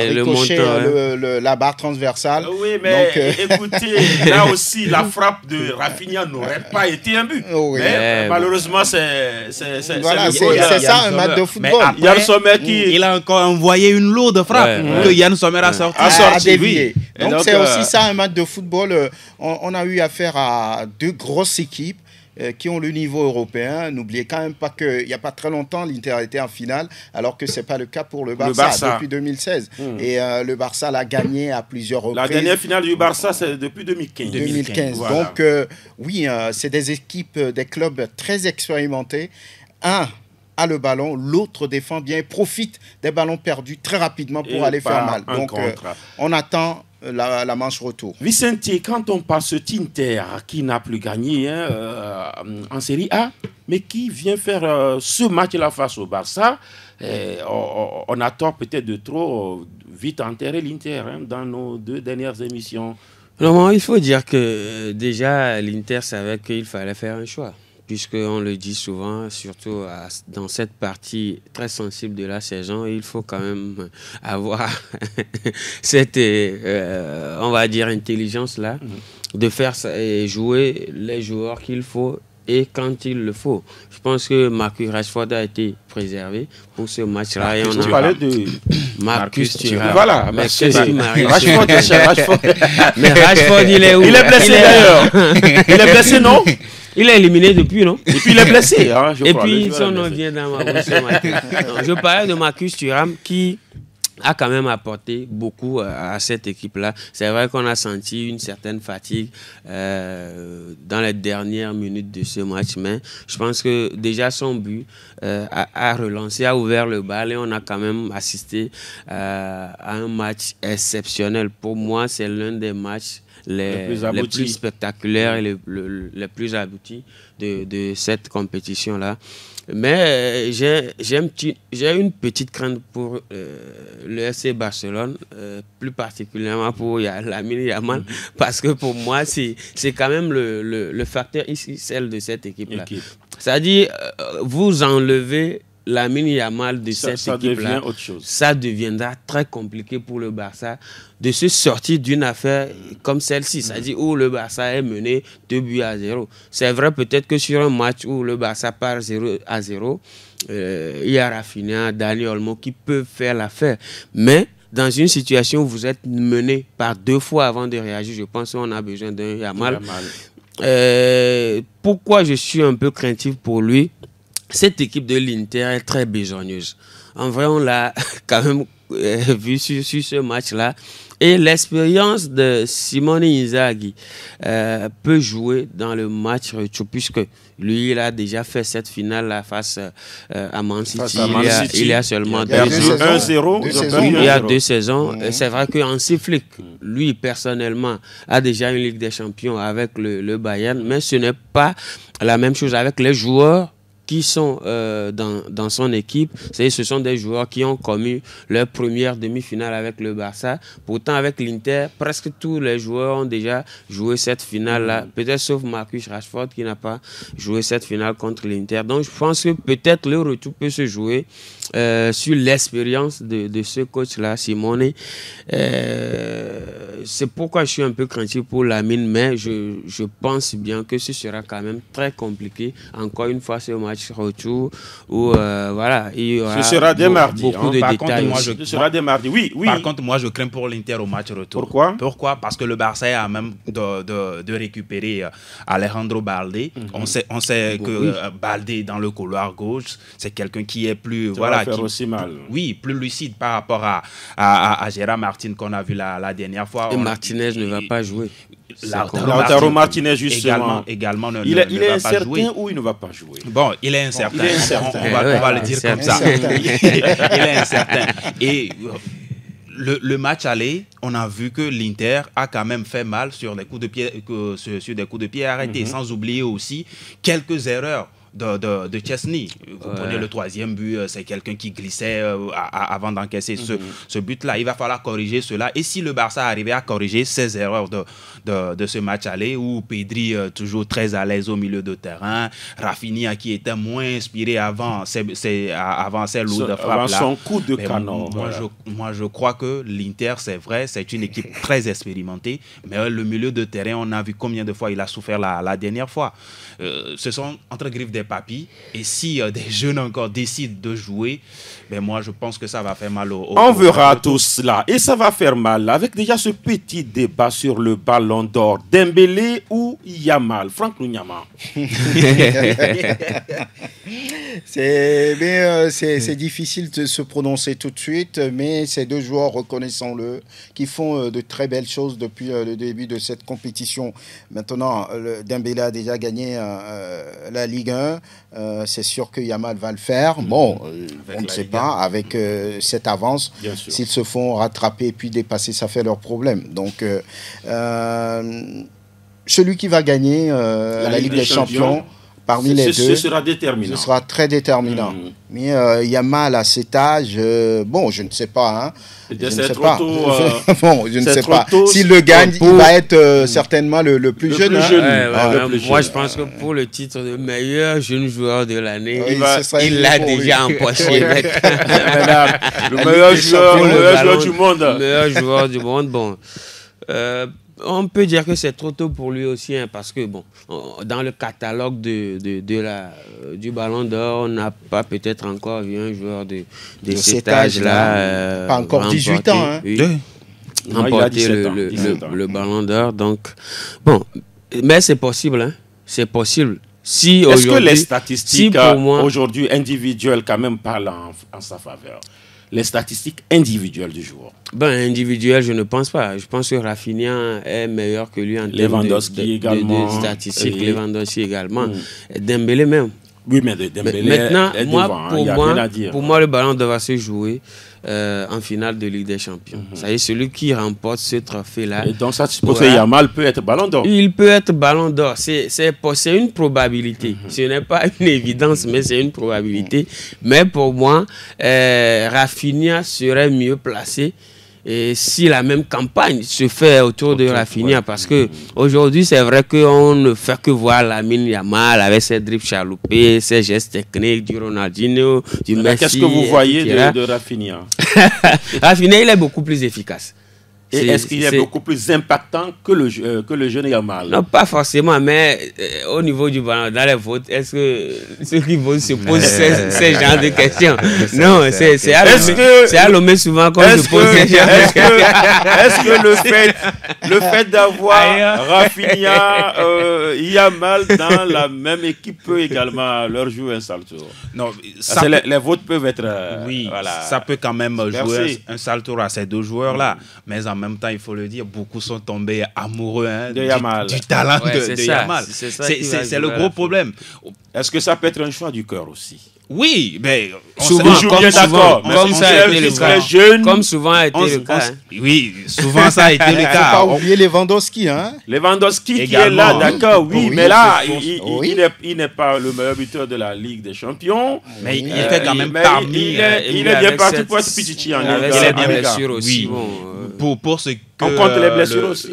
ricocher la barre transversale. Oui, mais écoutez, là aussi, la frappe de Rafinha n'aurait pas été un but. Mais malheureusement, c'est ça un match de football. Yann Sommer il a encore envoyé une lourde frappe que Yann Sommer a sorti. Dévié. Donc c'est aussi ça un match de football. On a eu affaire à 2 grosses équipes qui ont le niveau européen. N'oubliez quand même pas qu'il n'y a pas très longtemps, l'Inter était en finale, alors que ce n'est pas le cas pour le Barça. Depuis 2016. Et le Barça l'a gagné à plusieurs reprises. La dernière finale du Barça, c'est depuis 2015. Voilà. Donc, oui, c'est des équipes, des clubs très expérimentés. Un a le ballon, l'autre défend bien, profite des ballons perdus très rapidement pour aller faire mal. Donc, on attend la manche retour. Vicente, quand on parle de cet Inter qui n'a plus gagné en Série A, mais qui vient faire ce match-là face au Barça, on a tort peut-être de trop vite enterrer l'Inter dans nos 2 dernières émissions. Non, il faut dire que déjà l'Inter savait qu'il fallait faire un choix. Puisqu'on le dit souvent, surtout dans cette partie très sensible de la saison, il faut quand même avoir cette, on va dire, intelligence-là, de faire jouer les joueurs qu'il faut et quand il le faut. Je pense que Marcus Rashford a été préservé pour ce match-là. Et on a parlé de Marcus Thuram. Voilà. Mais qu'est-ce qui m'arrive? Rashford. Mais Rashford, il est où? Il est blessé d'ailleurs. Il est blessé, non? Il est éliminé depuis, non? Et puis il est blessé, hein, je crois. Et puis son nom vient dans ma bouche ce matin. Je parlais de Marcus Thuram qui a quand même apporté beaucoup à cette équipe-là. C'est vrai qu'on a senti une certaine fatigue dans les dernières minutes de ce match, mais je pense que déjà son but a relancé, a ouvert le bal et on a quand même assisté à un match exceptionnel. Pour moi, c'est l'un des matchs les plus spectaculaires et les plus aboutis de cette compétition-là. Mais j'ai une petite crainte pour le FC Barcelone, plus particulièrement pour Lamine Yamal, parce que pour moi, c'est quand même le facteur ici, celle de cette équipe-là. C'est-à-dire, vous enlevez Lamine Yamal de cette équipe-là, ça deviendra très compliqué pour le Barça de se sortir d'une affaire comme celle-ci, c'est-à-dire où le Barça est mené 2-0. C'est vrai peut-être que sur un match où le Barça part 0-0, il y a Rafinha, Dani Olmo qui peuvent faire l'affaire. Mais dans une situation où vous êtes mené par 2 fois avant de réagir, je pense qu'on a besoin d'un Yamal. Pourquoi je suis un peu craintif pour lui? Cette équipe de l'Inter est très besogneuse. En vrai, on l'a quand même vu sur ce match-là. Et l'expérience de Simone Inzaghi peut jouer dans le match retour, puisque lui, il a déjà fait cette finale face à Man City. Il y a seulement 2 saisons. Il y a 2 saisons. C'est vrai qu'Hansi Flick, lui, personnellement, a déjà une Ligue des Champions avec le Bayern, mais ce n'est pas la même chose avec les joueurs qui sont dans son équipe. Ce sont des joueurs qui ont commis leur première demi-finale avec le Barça. Pourtant, avec l'Inter, presque tous les joueurs ont déjà joué cette finale-là. Peut-être sauf Marcus Rashford qui n'a pas joué cette finale contre l'Inter. Donc, je pense que peut-être le retour peut se jouer sur l'expérience de ce coach-là, Simone. C'est pourquoi je suis un peu craintif pour Lamine, mais je pense bien que ce sera quand même très compliqué. Encore une fois, ce match retour où voilà, il y aura ce sera dès mardi, beaucoup de détails. Ce sera dès mardi. Oui. Par contre, moi, je crains pour l'Inter au match retour. Pourquoi? Parce que le Barça est à même de récupérer Alejandro Balde. On sait que Balde dans le couloir gauche, c'est quelqu'un qui est plus aussi mal. Oui, plus lucide par rapport à Gérard Martin qu'on a vu la dernière fois. Et Martinez ne va pas jouer. Lautaro Martinez, justement. Également il est incertain ou il ne va pas jouer? Bon, il est incertain. On va le dire comme ça. Il est incertain. Et le match aller, on a vu que l'Inter a quand même fait mal sur des coups de pied arrêtés, sans oublier aussi quelques erreurs de Chesney. Vous prenez le 3e but, c'est quelqu'un qui glissait avant d'encaisser ce but-là. Il va falloir corriger cela. Et si le Barça arrivait à corriger ces erreurs de ce match aller, où Pedri toujours très à l'aise au milieu de terrain, Rafinha qui était moins inspiré avant ses lourdes frappes avant son coup de canon. Moi, je crois que l'Inter, c'est vrai, c'est une équipe très expérimentée, mais le milieu de terrain, on a vu combien de fois il a souffert la dernière fois. Ce sont entre griffes des papilles, et si des jeunes encore décident de jouer, moi je pense que ça va faire mal on verra tout cela, et ça va faire mal avec déjà ce petit débat sur le ballon d'or, Dembélé ou Yamal. Franck Lunyama. C'est difficile de se prononcer tout de suite, mais ces 2 joueurs, reconnaissons-le, qui font de très belles choses depuis le début de cette compétition. Maintenant, Dembélé a déjà gagné la Ligue 1. C'est sûr que Yamal va le faire. Bon, on ne sait pas, avec cette avance, s'ils se font rattraper et puis dépasser, ça fait leur problème. Donc, celui qui va gagner la Ligue des Champions, parmi les 2, ce sera déterminant. Ce sera très déterminant. Mais Yamal, à cet âge, bon, je ne sais pas. Hein. Je ne sais pas. Bon, je ne sais pas. S'il le gagne, il va être certainement le plus jeune. Moi, je pense que pour le titre de meilleur jeune joueur de l'année, il l'a déjà empoché. Le meilleur joueur du monde. Le meilleur joueur du monde, bon. on peut dire que c'est trop tôt pour lui aussi, hein, parce que bon, dans le catalogue du Ballon d'Or, on n'a pas peut-être encore vu un joueur de cet âge-là. Pas encore 18 ans. Hein. Remporter le Ballon d'Or. Donc, bon, mais c'est possible. Hein, c'est possible. Si est-ce que les statistiques aujourd'hui individuelles quand même parlent en sa faveur? Les statistiques individuelles du joueur. Individuel, je ne pense pas. Je pense que Rafinha est meilleur que lui en termes de statistiques. Lewandowski également. Dembélé même. Oui, mais Dembélé maintenant, est devant, pour moi, le ballon doit se jouer en finale de Ligue des Champions. Ça y est, celui qui remporte ce trophée-là. Et donc ça, tu penses que Yamal peut être ballon d'or? Il peut être ballon d'or. C'est une probabilité. Ce n'est pas une évidence, mais c'est une probabilité. Mais pour moi, Rafinha serait mieux placé. Et si la même campagne se fait autour de Rafinha, parce que aujourd'hui c'est vrai qu'on ne fait que voir Lamine Yamal avec ses dribbles chaloupés, ses gestes techniques, du Ronaldinho, du Messi. Qu'est-ce que vous voyez de Rafinha? Rafinha, il est beaucoup plus efficace. Et est-ce qu'il est beaucoup plus impactant que le jeune Yamal? Non, pas forcément, mais au niveau du ballon, dans les votes, est-ce que ceux qui votent se posent ces genres de questions? Non, c'est à Lomé souvent qu'on se pose ces genres de questions. Est-ce que le fait d'avoir Rafinha, Yamal dans la même équipe peut également leur jouer un sale tour? Non, les votes peuvent être... oui, voilà. Ça peut quand même jouer un sale tour à ces deux joueurs-là, mais en même temps, il faut le dire, beaucoup sont tombés amoureux du talent de Yamal. C'est le gros problème. Est-ce que ça peut être un choix du cœur aussi? Oui, mais comme souvent a été le cas. Oui, souvent ça a été le cas. Il ne faut pas oublier Lewandowski. Lewandowski qui est là, d'accord, oui, mais là, il n'est pas le meilleur buteur de la Ligue des Champions. Mais il était quand même parmi. Il est bien parti pour être Pichichi en Ligue. Il est bien blessure aussi. Pour ce que on compte les blessures aussi.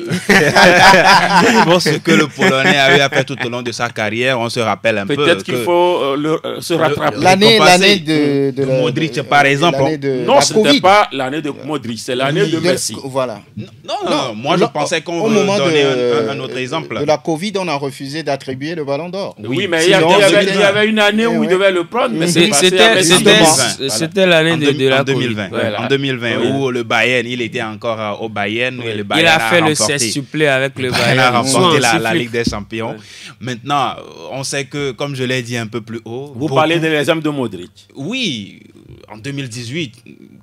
Pour ce que le Polonais avait fait tout au long de sa carrière, on se rappelle un peu. Peut-être qu'il faut se rattraper. L'année de Modric, par exemple. Non, ce n'était pas l'année de Modric, c'est l'année de Messi. Voilà. Non, moi je pensais qu'on donnait un autre exemple. De la Covid, on a refusé d'attribuer le Ballon d'Or. Oui, mais il y avait une année où il devait le prendre, mais c'était l'année de la 2020. En 2020, où le Bayern, il était encore au Bayern. Il a fait le 16 supplé avec le Bayern. Il a remporté la Ligue des Champions. Maintenant, on sait que, comme je l'ai dit un peu plus haut... Vous parlez de l'exemple de Modric. Oui, en 2018,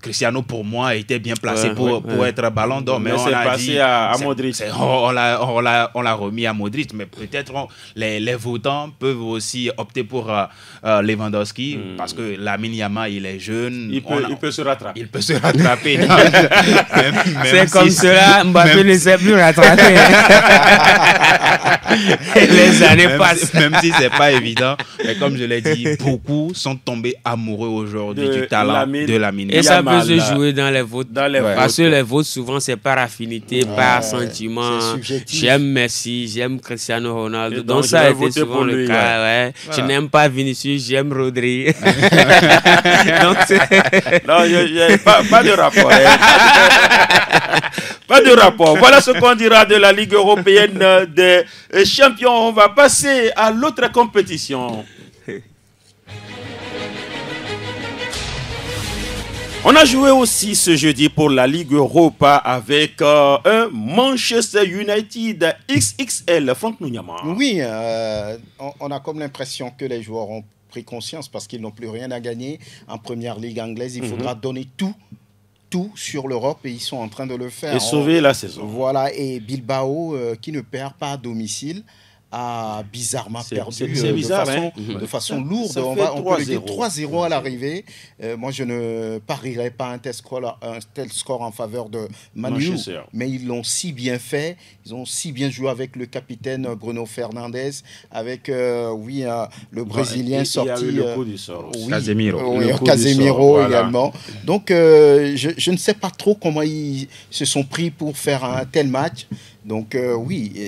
Cristiano, pour moi, était bien placé pour être ballon d'or. Mais on a passé à Modric. On l'a remis à Modric. Mais peut-être les votants peuvent aussi opter pour Lewandowski. Parce que Lamine Yamal, il est jeune. Il peut se rattraper. Il peut se rattraper. C'est comme cela, Mbappé ne s'est plus rattrapé. Les années passent. Même si c'est pas évident. Mais comme je l'ai dit, beaucoup sont tombés amoureux aujourd'hui du talent de Lamine. Et ça peut se jouer dans les votes. Parce que les votes, souvent, c'est par affinité, par sentiment. J'aime Messi, j'aime Cristiano Ronaldo. Donc ça a été souvent le cas. Ouais. Je n'aime pas Vinicius, j'aime Rodri. Donc, non, pas de rapport. Pas de rapport. Voilà ce qu'on dira de la Ligue européenne des champions. On va passer à l'autre compétition. On a joué aussi ce jeudi pour la Ligue Europa avec un Manchester United XXL. Franck Nouniama. Oui, on a comme l'impression que les joueurs ont pris conscience parce qu'ils n'ont plus rien à gagner en première ligue anglaise. Il faudra donner tout sur l'Europe et ils sont en train de le faire. Et sauver la saison. Voilà, et Bilbao qui ne perd pas à domicile a bizarrement perdu de façon lourde. On peut le dire 3-0 à l'arrivée. Moi, je ne parierais pas un tel score en faveur de Manu, mais ils l'ont si bien fait. Ils ont si bien joué avec le capitaine Bruno Fernandes, avec le Brésilien sorti. Il y a eu le coup du sort aussi. Casemiro également. Voilà. Donc, je ne sais pas trop comment ils se sont pris pour faire un tel match. Donc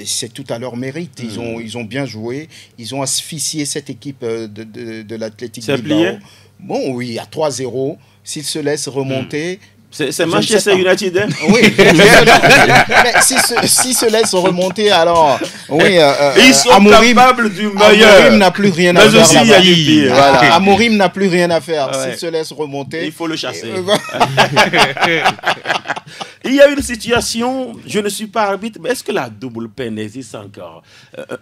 c'est tout à leur mérite. Ils ont bien joué. Ils ont asphyxié cette équipe de l'Athletic Bilbao. Bon, oui, à 3-0. S'ils se laissent remonter, C'est Manchester United, hein? Oui. Mais si se laisse remonter, alors... Oui, ils sont capables du meilleur. Amorim n'a plus rien à faire aussi, il y a du pire. Voilà. Amorim n'a plus rien à faire. S'il se laisse remonter... Il faut le chasser. Il y a une situation, je ne suis pas arbitre, mais est-ce que la double peine existe encore?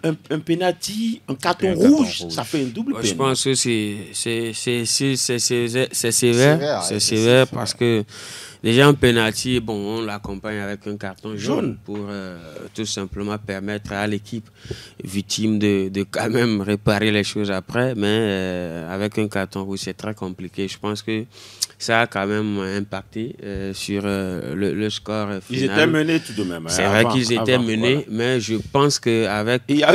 Un penalty, un carton rouge, ça fait une double peine. Je pense que c'est sévère. C'est sévère parce que déjà un penalty, bon, on l'accompagne avec un carton jaune pour tout simplement permettre à l'équipe victime de quand même réparer les choses après. Mais avec un carton rouge, c'est très compliqué. Je pense que ça a quand même impacté sur le score final. Ils étaient menés tout de même. C'est vrai qu'ils étaient menés, mais je pense qu'avec... Il y a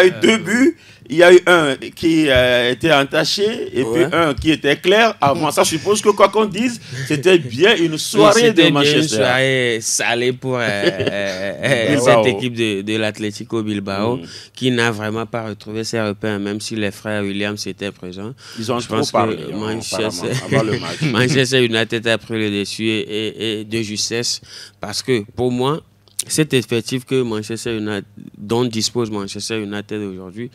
eu 2 buts. Il y a eu un qui était entaché et puis un qui était clair. Avant ça, je suppose que quoi qu'on dise, c'était bien une soirée de Manchester. Une soirée salée pour cette équipe de l'Atlético Bilbao qui n'a vraiment pas retrouvé ses repères, même si les frères Williams étaient présents. Ils ont trop parlé avant le match. Manchester United a pris le dessus et de justesse parce que pour moi, cet effectif que Manchester United, dont dispose Manchester United aujourd'hui,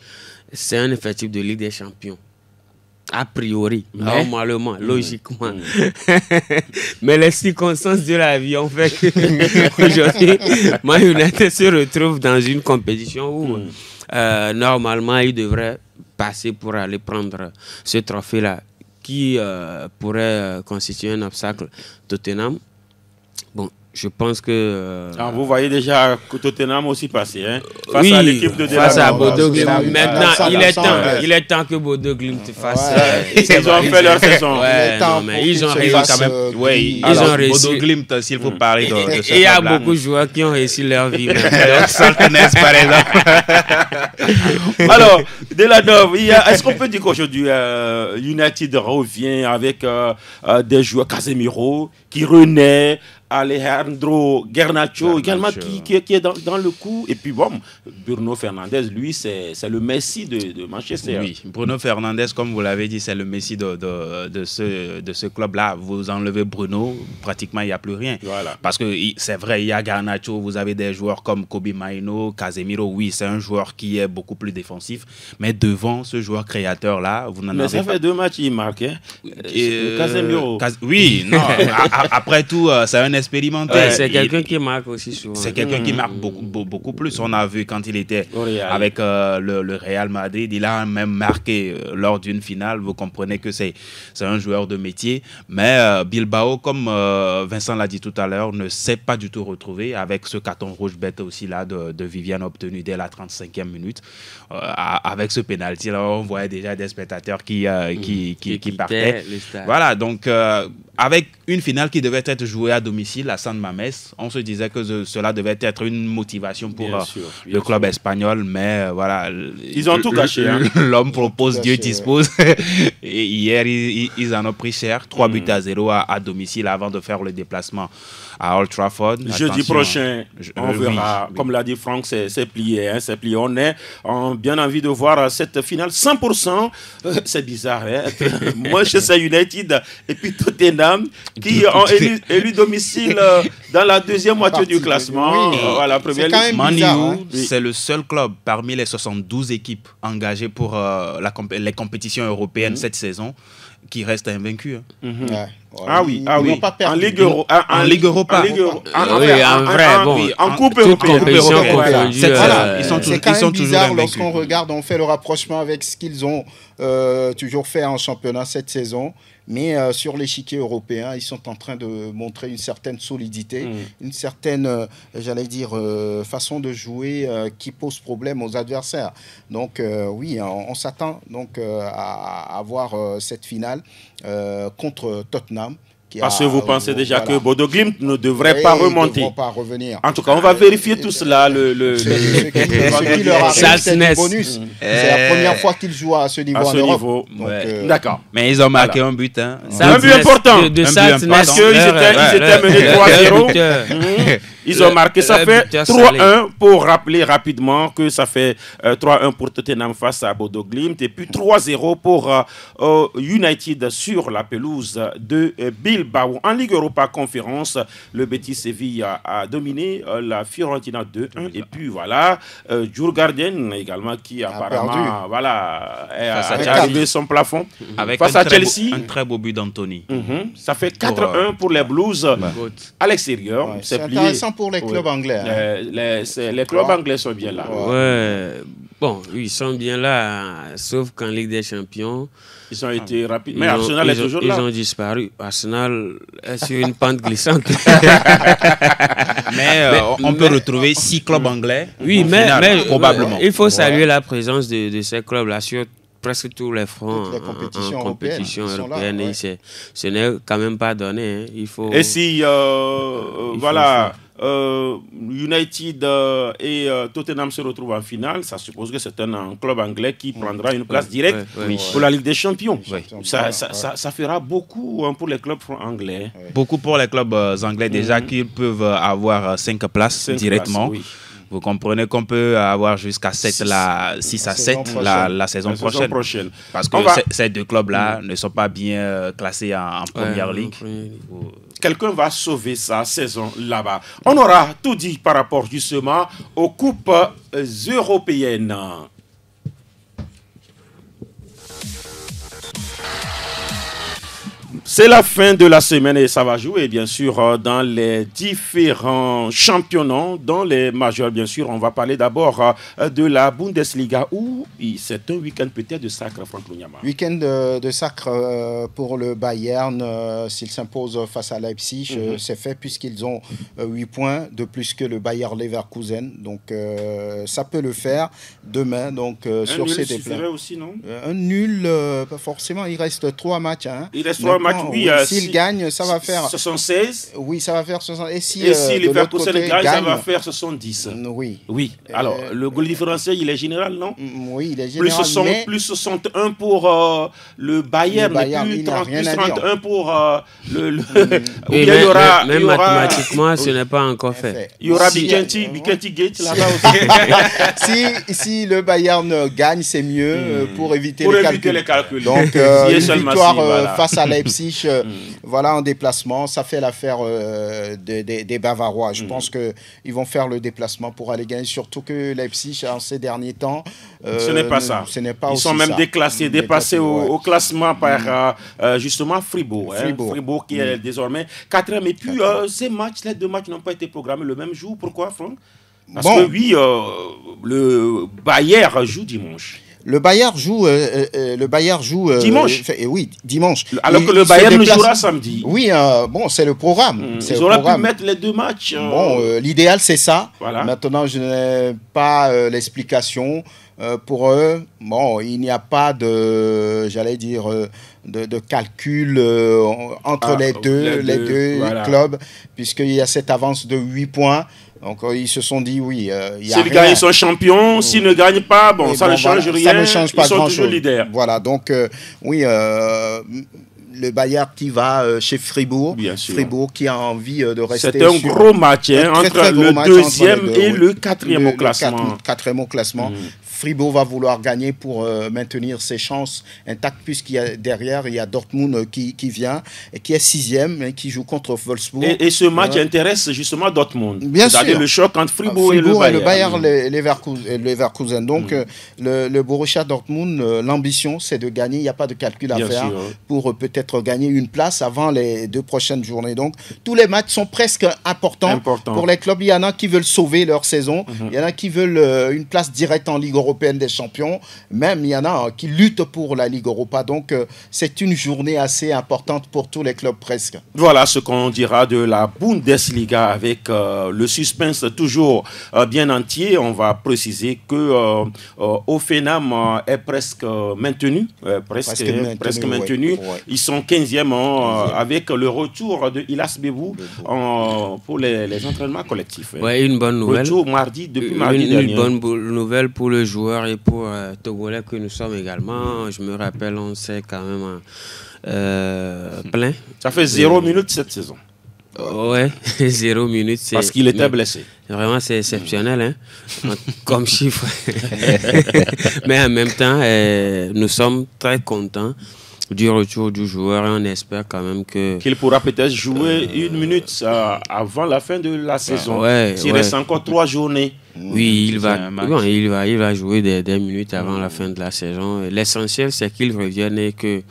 c'est un effectif de Ligue des Champions. A priori, normalement, logiquement. Mais les circonstances de la vie ont fait qu'aujourd'hui, Man United se retrouve dans une compétition où normalement il devrait passer pour aller prendre ce trophée-là qui pourrait constituer un obstacle. Tottenham, bon, je pense que... vous voyez déjà que Tottenham aussi passé, hein, face à l'équipe de face à Bodo Glimt. Maintenant, il est temps que Bodo Glimt fasse... Ils ont fait leur saison. Mais ils ont réussi quand même. Ils ont réussi. Bodo Glimt, s'il faut parler de ce il y a beaucoup de joueurs qui ont réussi leur vie. Saltenès, par exemple. Alors, Deladov, est-ce qu'on peut dire qu'aujourd'hui, United revient avec des joueurs Casemiro qui renaît, Alejandro Garnacho également qui est dans le coup, et puis bon, Bruno Fernandes, lui c'est le Messi de Manchester. Oui, Bruno Fernandes, comme vous l'avez dit, c'est le Messi de ce club-là. Vous enlevez Bruno, pratiquement il n'y a plus rien. Voilà. Parce que c'est vrai, il y a Garnacho, vous avez des joueurs comme Kobe Mainoo, Casemiro, oui, c'est un joueur qui est beaucoup plus défensif, mais devant ce joueur créateur-là, vous n'en avez pas. Mais ça fait 2 matchs, il marque, hein. Casemiro. Oui, non, après tout, c'est un expérimenté. C'est quelqu'un qui marque aussi souvent. C'est quelqu'un qui marque beaucoup plus. On a vu quand il était avec le Real Madrid, il a même marqué lors d'une finale. Vous comprenez que c'est un joueur de métier. Mais Bilbao, comme Vincent l'a dit tout à l'heure, ne s'est pas du tout retrouvé avec ce carton rouge bête aussi là de Viviane obtenu dès la 35e minute. Avec ce pénalty là, on voyait déjà des spectateurs qui partaient. Voilà, donc avec une finale qui devait être jouée à domicile à San Mamés, on se disait que cela devait être une motivation pour le club espagnol, mais voilà. Ils ont tout gâché. L'homme propose, Dieu dispose. Et hier, ils en ont pris cher, 3-0 à domicile avant de faire le déplacement à Old Trafford. Jeudi prochain, on verra. Comme l'a dit Franck, c'est plié. Hein, c'est plié. On a bien envie de voir cette finale 100%. C'est bizarre. Hein? Manchester United et puis Tottenham qui ont élu domicile dans la deuxième moitié du classement. Voilà, première ligue. C'est le seul club parmi les 72 équipes engagées pour les compétitions européennes cette saison qui reste invaincu. Ah oui. En Ligue Europa. En Ligue Europa. En Coupe européenne. C'est quand même bizarre lorsqu'on regarde, on fait le rapprochement avec ce qu'ils ont toujours fait en championnat cette saison. Mais sur l'échiquier européen, ils sont en train de montrer une certaine solidité, une certaine, j'allais dire, façon de jouer qui pose problème aux adversaires. Donc oui, on s'attend donc à avoir cette finale contre Tottenham. Parce que vous pensez déjà que Bodo Glimt ne devrait pas remonter. Ils ne devront pas revenir. En tout cas, on va vérifier tout cela. Ce qui leur arrive, c'est du bonus. C'est la première fois qu'ils jouent à ce niveau en Europe. D'accord. Mais ils ont marqué un but. Hein. Un but important. Parce qu'ils étaient menés 3-0. Ils ont marqué, ça fait 3-1 pour rappeler rapidement que ça fait 3-1 pour Tottenham face à Bodo Glimt et puis 3-0 pour United sur la pelouse de Bilbao. Bilbao. En Ligue Europa Conférence, le Betis Séville a dominé la Fiorentina 2-1. Et puis voilà, Djurgården également qui apparemment a arrivé son plafond. Avec face à Chelsea. Un très beau but d'Anthony. Ça fait 4-1 pour les Blues à l'extérieur. C'est intéressant pour les clubs anglais. Les clubs anglais sont bien là. Bon, ils sont bien là, sauf qu'en Ligue des Champions, ils ont été rapides. Mais Arsenal est toujours là. Ils ont disparu. Arsenal est sur une pente glissante. mais on peut retrouver 6 clubs anglais. Oui, mais probablement. Il faut saluer la présence de ces clubs-là sur presque tous les fronts en compétition européenne. Et ce n'est quand même pas donné. Hein. Il faut, et si, United et Tottenham se retrouvent en finale, ça suppose que c'est un club anglais qui prendra une place directe pour la Ligue des Champions. Ça fera beaucoup pour les clubs anglais. Beaucoup pour les clubs anglais déjà qui peuvent avoir 5 places directement. Vous comprenez qu'on peut avoir jusqu'à 6 à 7 la saison prochaine. Parce que ces deux clubs-là ne sont pas bien classés en première ligue. Quelqu'un va sauver sa saison là-bas. On aura tout dit par rapport justement aux coupes européennes. C'est la fin de la semaine et ça va jouer bien sûr dans les différents championnats, dans les majeurs bien sûr. On va parler d'abord de la Bundesliga où c'est un week-end peut-être de sacre, Franck Lunyama. Week-end de sacre pour le Bayern s'il s'impose face à Leipzig. C'est fait puisqu'ils ont 8 points de plus que le Bayer Leverkusen. Donc ça peut le faire demain. Donc, sur ces déplacements. Aussi, non un nul, pas forcément. Il reste 3 matchs. Hein. Il reste 3 matchs. Oui, s'il gagne, ça va faire 76. Oui, ça va faire 60. Et si Leverkusen gagne, ça va faire 70. Oui. Alors, le goal différentiel, il est général, non? Oui, il est général. Plus 61 pour le Bayern, plus 31 pour le même mathématiquement, ce n'est pas encore fait. Il y aura Bikenti Gate là-bas aussi. Si le Bayern gagne, c'est mieux pour éviter les calculs. Donc, une victoire face à Leipzig, en déplacement, ça fait l'affaire des Bavarois. Je pense qu'ils vont faire le déplacement pour aller gagner, surtout que Leipzig, en ces derniers temps, ce n'est pas ça. Ils sont même dépassés au classement par justement Fribourg. Fribourg qui est désormais 4e. Et puis, les 2 matchs n'ont pas été programmés le même jour. Pourquoi, Franck? Parce que oui, le Bayern joue dimanche. Le Bayern joue dimanche. Oui, dimanche. Alors que le Bayern jouera samedi. Oui, c'est le programme. Ils auraient pu mettre les 2 matchs. L'idéal, c'est ça. Voilà. Maintenant, je n'ai pas l'explication. Pour eux, il n'y a pas de calcul entre les deux clubs, puisqu'il y a cette avance de 8 points. Donc, ils se sont dit, s'ils gagnent, ils sont champions. S'ils ne gagnent pas, ça ne change rien. Ça ne change pas ils sont toujours leaders. Voilà, donc, le Bayern qui va chez Fribourg. Fribourg qui a envie de rester. C'est un gros match entre le 2e et le 4e au classement. 4e au classement. Fribourg va vouloir gagner pour maintenir ses chances intactes, derrière, il y a Dortmund qui vient et qui est 6e et qui joue contre Wolfsburg. Et ce match intéresse justement Dortmund. Bien sûr. C'est-à-dire le choc entre Fribourg et le Bayern. Leverkusen. Donc, le Borussia Dortmund, l'ambition, c'est de gagner. Il n'y a pas de calcul à faire pour peut-être gagner une place avant les 2 prochaines journées. Donc, tous les matchs sont presque importants pour les clubs. Il y en a qui veulent sauver leur saison. Il y en a qui veulent une place directe en Ligue européenne des champions. Même, il y en a qui luttent pour la Ligue Europa. Donc, c'est une journée assez importante pour tous les clubs presque. Voilà ce qu'on dira de la Bundesliga avec le suspense toujours bien entier. On va préciser que Hoffenheim est presque maintenu. Presque maintenu. Ouais. Ils sont 15e avec le retour de Ilas Bebou pour les entraînements collectifs. Oui, une bonne nouvelle. Retour depuis mardi dernier. Une bonne nouvelle pour le joueur et pour Togolais que nous sommes également. Je me rappelle, on s'est quand même plein. Ça fait 0 minutes cette saison. Ouais, 0 minutes. Parce qu'il était blessé. Vraiment, c'est exceptionnel, comme chiffre. Mais en même temps, nous sommes très contents du retour du joueur et on espère quand même qu'il pourra peut-être jouer 1 minute avant la fin de la saison. S'il reste encore 3 journées. Oui, il va jouer des minutes avant la fin de la saison. L'essentiel, c'est qu'il revienne et que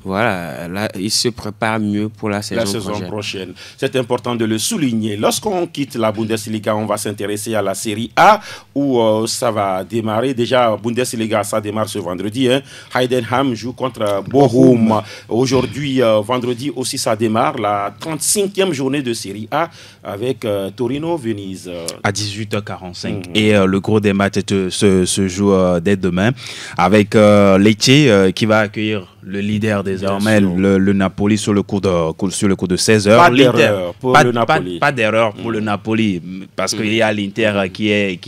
voilà, là, il se prépare mieux pour la saison prochaine. C'est important de le souligner. Lorsqu'on quitte la Bundesliga, on va s'intéresser à la Série A où ça va démarrer. Déjà, Bundesliga, ça démarre ce vendredi. Heidenheim joue contre Bochum. Aujourd'hui, vendredi aussi, ça démarre la 35e journée de Série A avec Torino-Venise. À 18h45. Et le gros des matchs se joue dès demain avec Lecce qui va accueillir le leader désormais, le Napoli sur le coup de 16h. Pas d'erreur pour le Napoli. Pas d'erreur pour le Napoli parce qu'il y a l'Inter qui est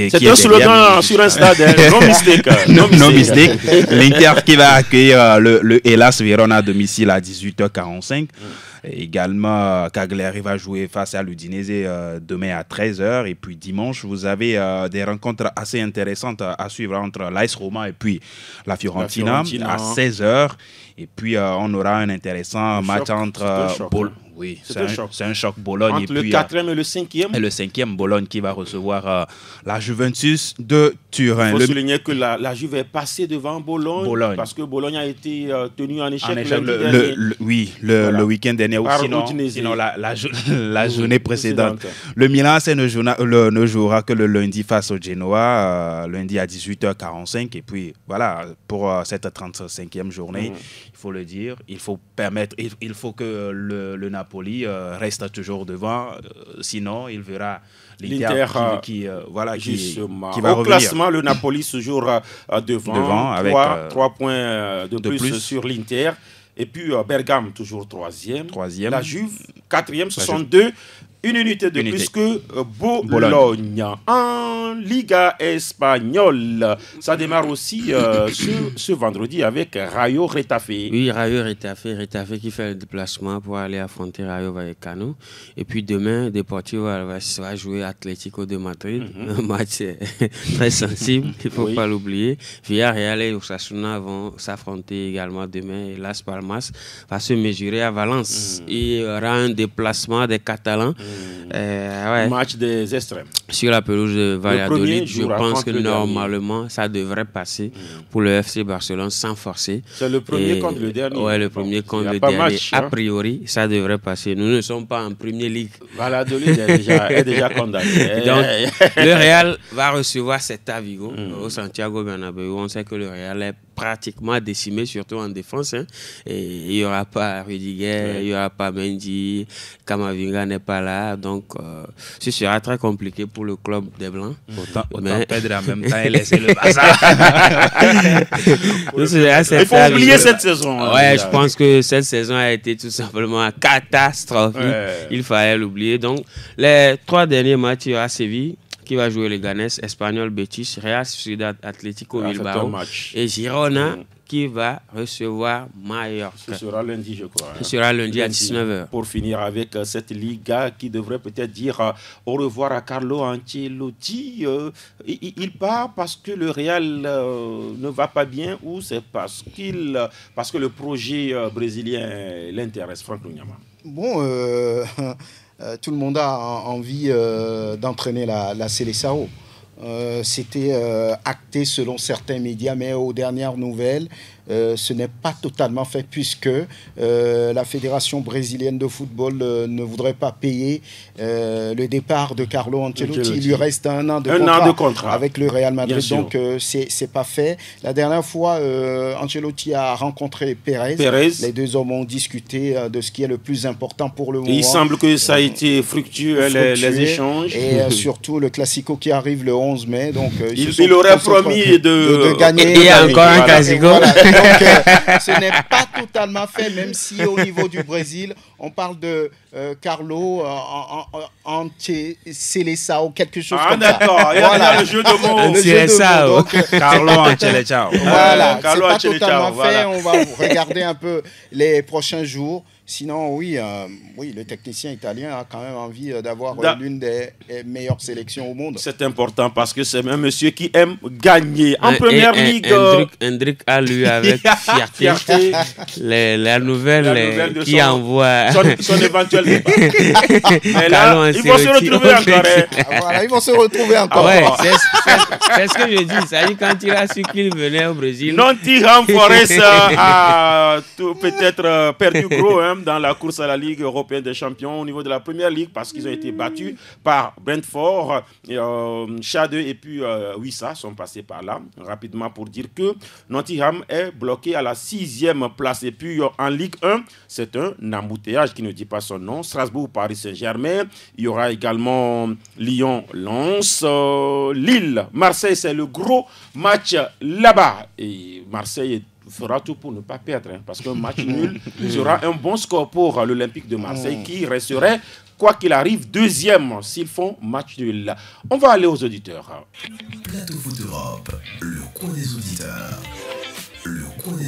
c'est un slogan sur un stade, no mistake. No mistake. L'Inter qui va accueillir le Hellas Verona à domicile à 18h45. Également, Cagliari va jouer face à l'Udinese demain à 13h. Et puis dimanche, vous avez des rencontres assez intéressantes à suivre entre l'AS Roma et puis la Fiorentina à 16h. Et puis, on aura un intéressant match entre Bologne. Oui, c'est un choc Bologne. Entre le 4e et le 5e. Et le 5e, Bologne qui va recevoir la Juventus de Turin. Il faut souligner que la Juve est passée devant Bologne. Parce que Bologne a été tenu en échec le week-end dernier. Ou sinon la journée précédente. Le Milan ne jouera que le lundi face au Genoa, lundi à 18h45. Et puis voilà, pour cette 35e journée, il faut le dire, il faut que le Napoli reste toujours devant, sinon il verra l'Inter qui va revenir. Au classement, le Napoli se jouera devant avec 3 points de plus sur l'Inter. Et puis Bergame toujours 3e. La Juve 4e, 62. Une unité de plus que Bologne. En Liga espagnole, ça démarre aussi ce vendredi avec Rayo Retafe. Oui, Rayo Retafe qui fait le déplacement pour aller affronter Rayo Vallecano. Et puis demain, Deportivo va jouer Atlético de Madrid. Un match très sensible, il ne faut pas l'oublier. Villarreal et Osasuna vont s'affronter également demain. Et Las Palmas va se mesurer à Valence. Il y aura un déplacement des Catalans. Match des extrêmes. Sur la pelouse de Valladolid, je pense que normalement, ça devrait passer pour le FC Barcelone sans forcer. C'est le premier contre le dernier. Oui, le premier contre le dernier. Match, a priori, ça devrait passer. Nous ne sommes pas en Première Ligue. Valladolid est déjà condamné. Donc, le Real va recevoir Celta Vigo au Santiago Bernabéu. On sait que le Real est pratiquement décimé, surtout en défense. Et il n'y aura pas Rudiger, il n'y aura pas Mendy, Camavinga n'est pas là. Donc, ce sera très compliqué pour le club des Blancs. Autant perdre en même temps et laisser le bazar. Il faut oublier cette saison. Je pense que cette saison a été tout simplement catastrophique. Il fallait l'oublier. Donc, les 3 derniers matchs, il y aura Séville qui va jouer les Ganes, Espanyol, Betis, Real Sociedad, Atlético Bilbao et Girona qui va recevoir Mallorca. Ce sera lundi, je crois. Ce sera lundi à 19h. Pour finir avec cette Liga qui devrait peut-être dire au revoir à Carlo Ancelotti. Il part parce que le Real ne va pas bien ou c'est parce que le projet brésilien l'intéresse, Franck Lunyama? Bon, tout le monde a envie d'entraîner la Seleção. C'était acté selon certains médias, mais aux dernières nouvelles, ce n'est pas totalement fait puisque la Fédération brésilienne de football ne voudrait pas payer le départ de Carlo Ancelotti. Il lui reste un an de contrat avec le Real Madrid, donc c'est pas fait. La dernière fois, Ancelotti a rencontré Pérez. Les deux hommes ont discuté de ce qui est le plus important pour le moment. Il semble que ça a été fructueux, les échanges. Et surtout le Classico qui arrive le 11 mai. Donc, il aurait promis de gagner. Et il y a encore un Classico. Donc, ce n'est pas totalement fait, même si au niveau du Brésil, on parle de Carlo Ancelotti, quelque chose comme ça. Ah d'accord, il y a le jeu de mots. Carlo Ancelotti. Voilà, c'est pas totalement fait. On va regarder un peu les prochains jours. Sinon, oui, le technicien italien a quand même envie d'avoir l'une des meilleures sélections au monde. C'est important parce que c'est un monsieur qui aime gagner. En première ligue... Hendrik a lu avec fierté la nouvelle qui envoie son éventuel départ. Mais là, ils vont se retrouver encore. Voilà, ils vont se retrouver encore. Ouais, c'est ce que je dis. Ça dit, quand il a su qu'il venait au Brésil. Nottingham Forest a peut-être perdu gros dans la course à la Ligue européenne des champions au niveau de la première ligue parce qu'ils ont été battus par Brentford, Shade et puis Wissa sont passés par là rapidement pour dire que Nottingham est bloqué à la 6e place. Et puis en Ligue 1, c'est un embouteillage qui ne dit pas son nom. Strasbourg, Paris Saint-Germain. Il y aura également Lyon, Lens, Lille, Marseille. C'est le gros match là-bas. Et Marseille fera tout pour ne pas perdre, parce qu'un match nul sera un bon score pour l'Olympique de Marseille qui resterait, quoi qu'il arrive, deuxième s'ils font match nul. On va aller aux auditeurs. Plateau Foot Europe, le coin des auditeurs.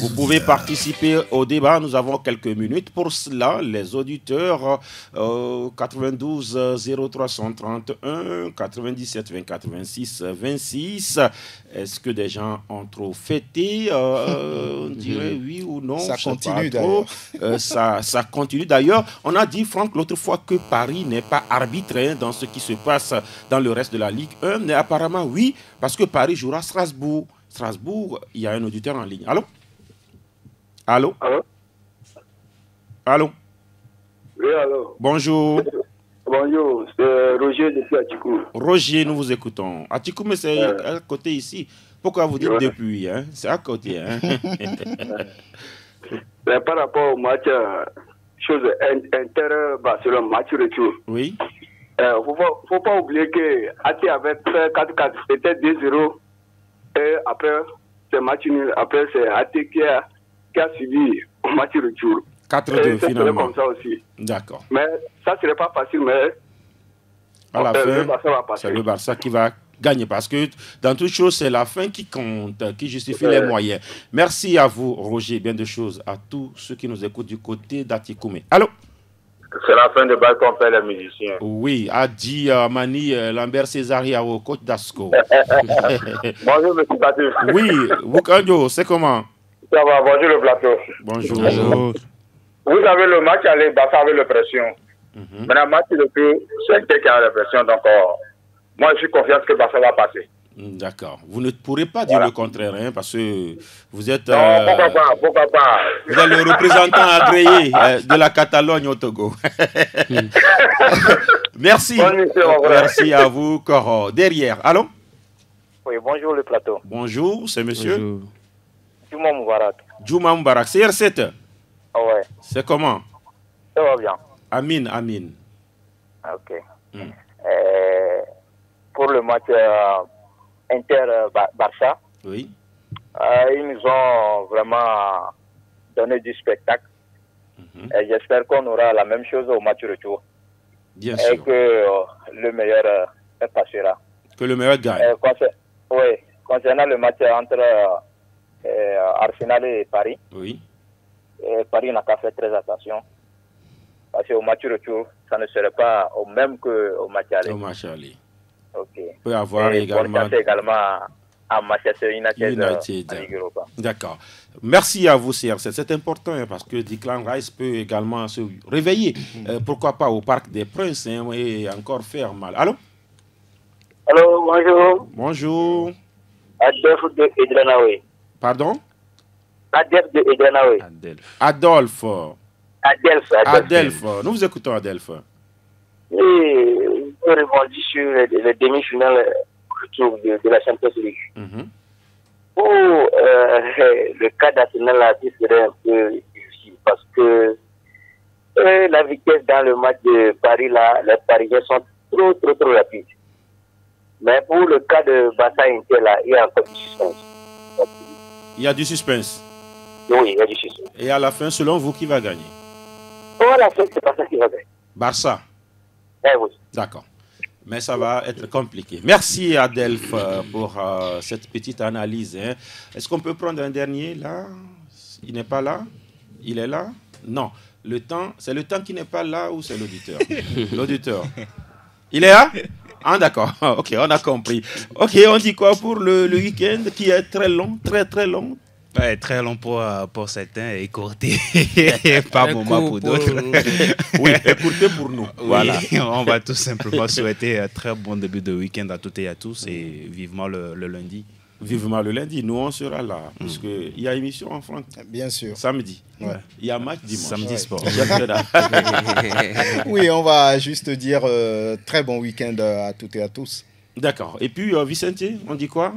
Vous pouvez participer au débat, nous avons quelques minutes pour cela. Les auditeurs 92 0331 97 20 86 26. Est-ce que des gens ont trop fêté? On dirait oui ou non. Ça continue d'ailleurs. Ça continue d'ailleurs. On a dit, Franck, l'autre fois que Paris n'est pas arbitre dans ce qui se passe dans le reste de la Ligue 1, mais apparemment oui, parce que Paris jouera Strasbourg. Strasbourg, il y a un auditeur en ligne. Allô? Allô? Allô? Allô? Oui, allô? Bonjour. Bonjour, c'est Roger depuis Atikou. Roger, nous vous écoutons. Atikou, mais c'est à côté ici. Pourquoi vous dites depuis, hein? C'est à côté, hein? Par rapport au match, chose Inter-Barcelone, match retour. Oui. Faut pas oublier que AT avait fait 4-4, c'était 2-0. Et après, c'est match nul. Après, c'est AT qui a suivi au match retour. 4-2 finalement. Comme ça aussi. D'accord. Mais ça serait pas facile, mais à la fin, le Barça va passer. C'est le Barça qui va gagner parce que dans toute chose, c'est la fin qui compte, qui justifie les moyens. Merci à vous, Roger. Bien de choses à tous ceux qui nous écoutent du côté d'Atikoumé. Allô? C'est la fin de balle qu'on fait les musiciens. Oui, a dit Mani Lambert Césaria au coach d'Asco. Bonjour, monsieur Patrick. Oui, Wukanjo, c'est comment? Ça va, bonjour le plateau. Bonjour. Bonjour. Vous avez le match aller, Barça avec la pression. Maintenant, le match de plus, c'est Inter qui a la pression. Donc, moi, je suis confiant que Barça va passer. D'accord. Vous ne pourrez pas dire le contraire, hein, parce que vous êtes... Non, pourquoi pas. Vous êtes le représentant agréé de la Catalogne au Togo. Merci. Merci à vous, Coro. Derrière, allô? Oui, bonjour le plateau. Bonjour, c'est monsieur? Bonjour. Juma Moubarak. Juma Moubarak, CR7? Ah ouais. C'est comment? Ça va bien. Amin, Amin. Ok. Pour le match Inter-Barça, oui. Ils nous ont vraiment donné du spectacle. Et j'espère qu'on aura la même chose au match retour. Bien sûr. Et que le meilleur passera. Que le meilleur gagne. Oui. Concernant le match entre Arsenal et Paris, oui. Paris n'a qu'à faire très attention. Parce qu'au match retour, ça ne serait pas au même qu'au match aller. Au match aller. Ok. Peut avoir également à Manchester United. En Ligue Europa. D'accord. Merci à vous, CR7. C'est important parce que Declan Rice peut également se réveiller. Pourquoi pas au Parc des Princes et encore faire mal. Allô? Allô, bonjour. Bonjour. Adolphe de Edranaoui. Pardon? Adolphe de Edranaoui. Adolphe. Adelphe. Nous vous écoutons, Adelphe. Oui, on rebondit sur les demi-finales de la Champions League. Le cas d'Arsenal serait un peu difficile parce que la vitesse dans le match de Paris, là, les Parisiens sont trop rapides. Mais pour le cas de Barça Inter, là, il y a encore du suspense. Il y a du suspense. Oui, il y a du suspense. Et à la fin, selon vous, qui va gagner? À la fin, c'est Barça qui va gagner. Barça? Oui. D'accord. Mais ça va être compliqué. Merci Adelphe pour cette petite analyse. Hein. Est-ce qu'on peut prendre un dernier là? Il n'est pas là? Il est là? Non. Le temps, c'est le temps qui n'est pas là ou c'est l'auditeur? L'auditeur. Il est là? Ah d'accord. Ok, on a compris. Ok, on dit quoi pour le week-end qui est très long, très long? Ouais, très long pour certains et écourté pas moment pour d'autres. Oui, écourté pour nous. Oui, voilà. On va tout simplement souhaiter un très bon début de week-end à toutes et à tous et vivement le lundi. Vivement le lundi, nous on sera là, parce qu'il y a émission en France. Bien sûr. Samedi. Ouais. Il y a match dimanche. Samedi sport. Oui, on va juste dire très bon week-end à toutes et à tous. D'accord. Et puis, Vicente, on dit quoi?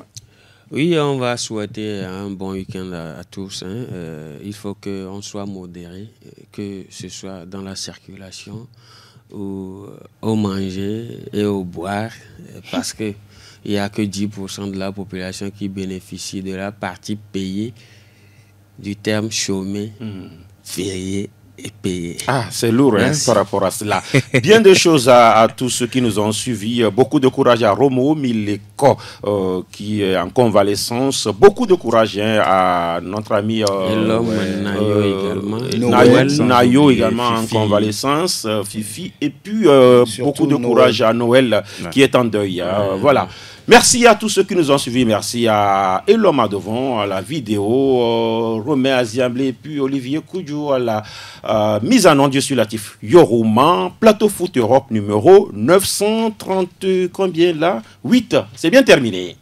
Oui, on va souhaiter un bon week-end à tous. Hein. Il faut qu'on soit modéré, que ce soit dans la circulation, ou au manger et au boire, parce que il n'y a que 10% de la population qui bénéficie de la partie payée du terme chômé, férié et payé. Ah, c'est lourd hein, par rapport à cela. Bien de choses à tous ceux qui nous ont suivis. Beaucoup de courage à Romo Mileko qui est en convalescence. Beaucoup de courage à notre ami Nayo également en convalescence, Fifi. Et puis beaucoup de courage à Noël qui est en deuil. Voilà. Merci à tous ceux qui nous ont suivis. Merci à Eloma Devon, à la vidéo, Romain Aziamblé, et puis Olivier Koudjou à la mise en onde. Je suis Latif Yorouman, Plateau Foot Europe numéro 930, combien là 8. C'est bien terminé.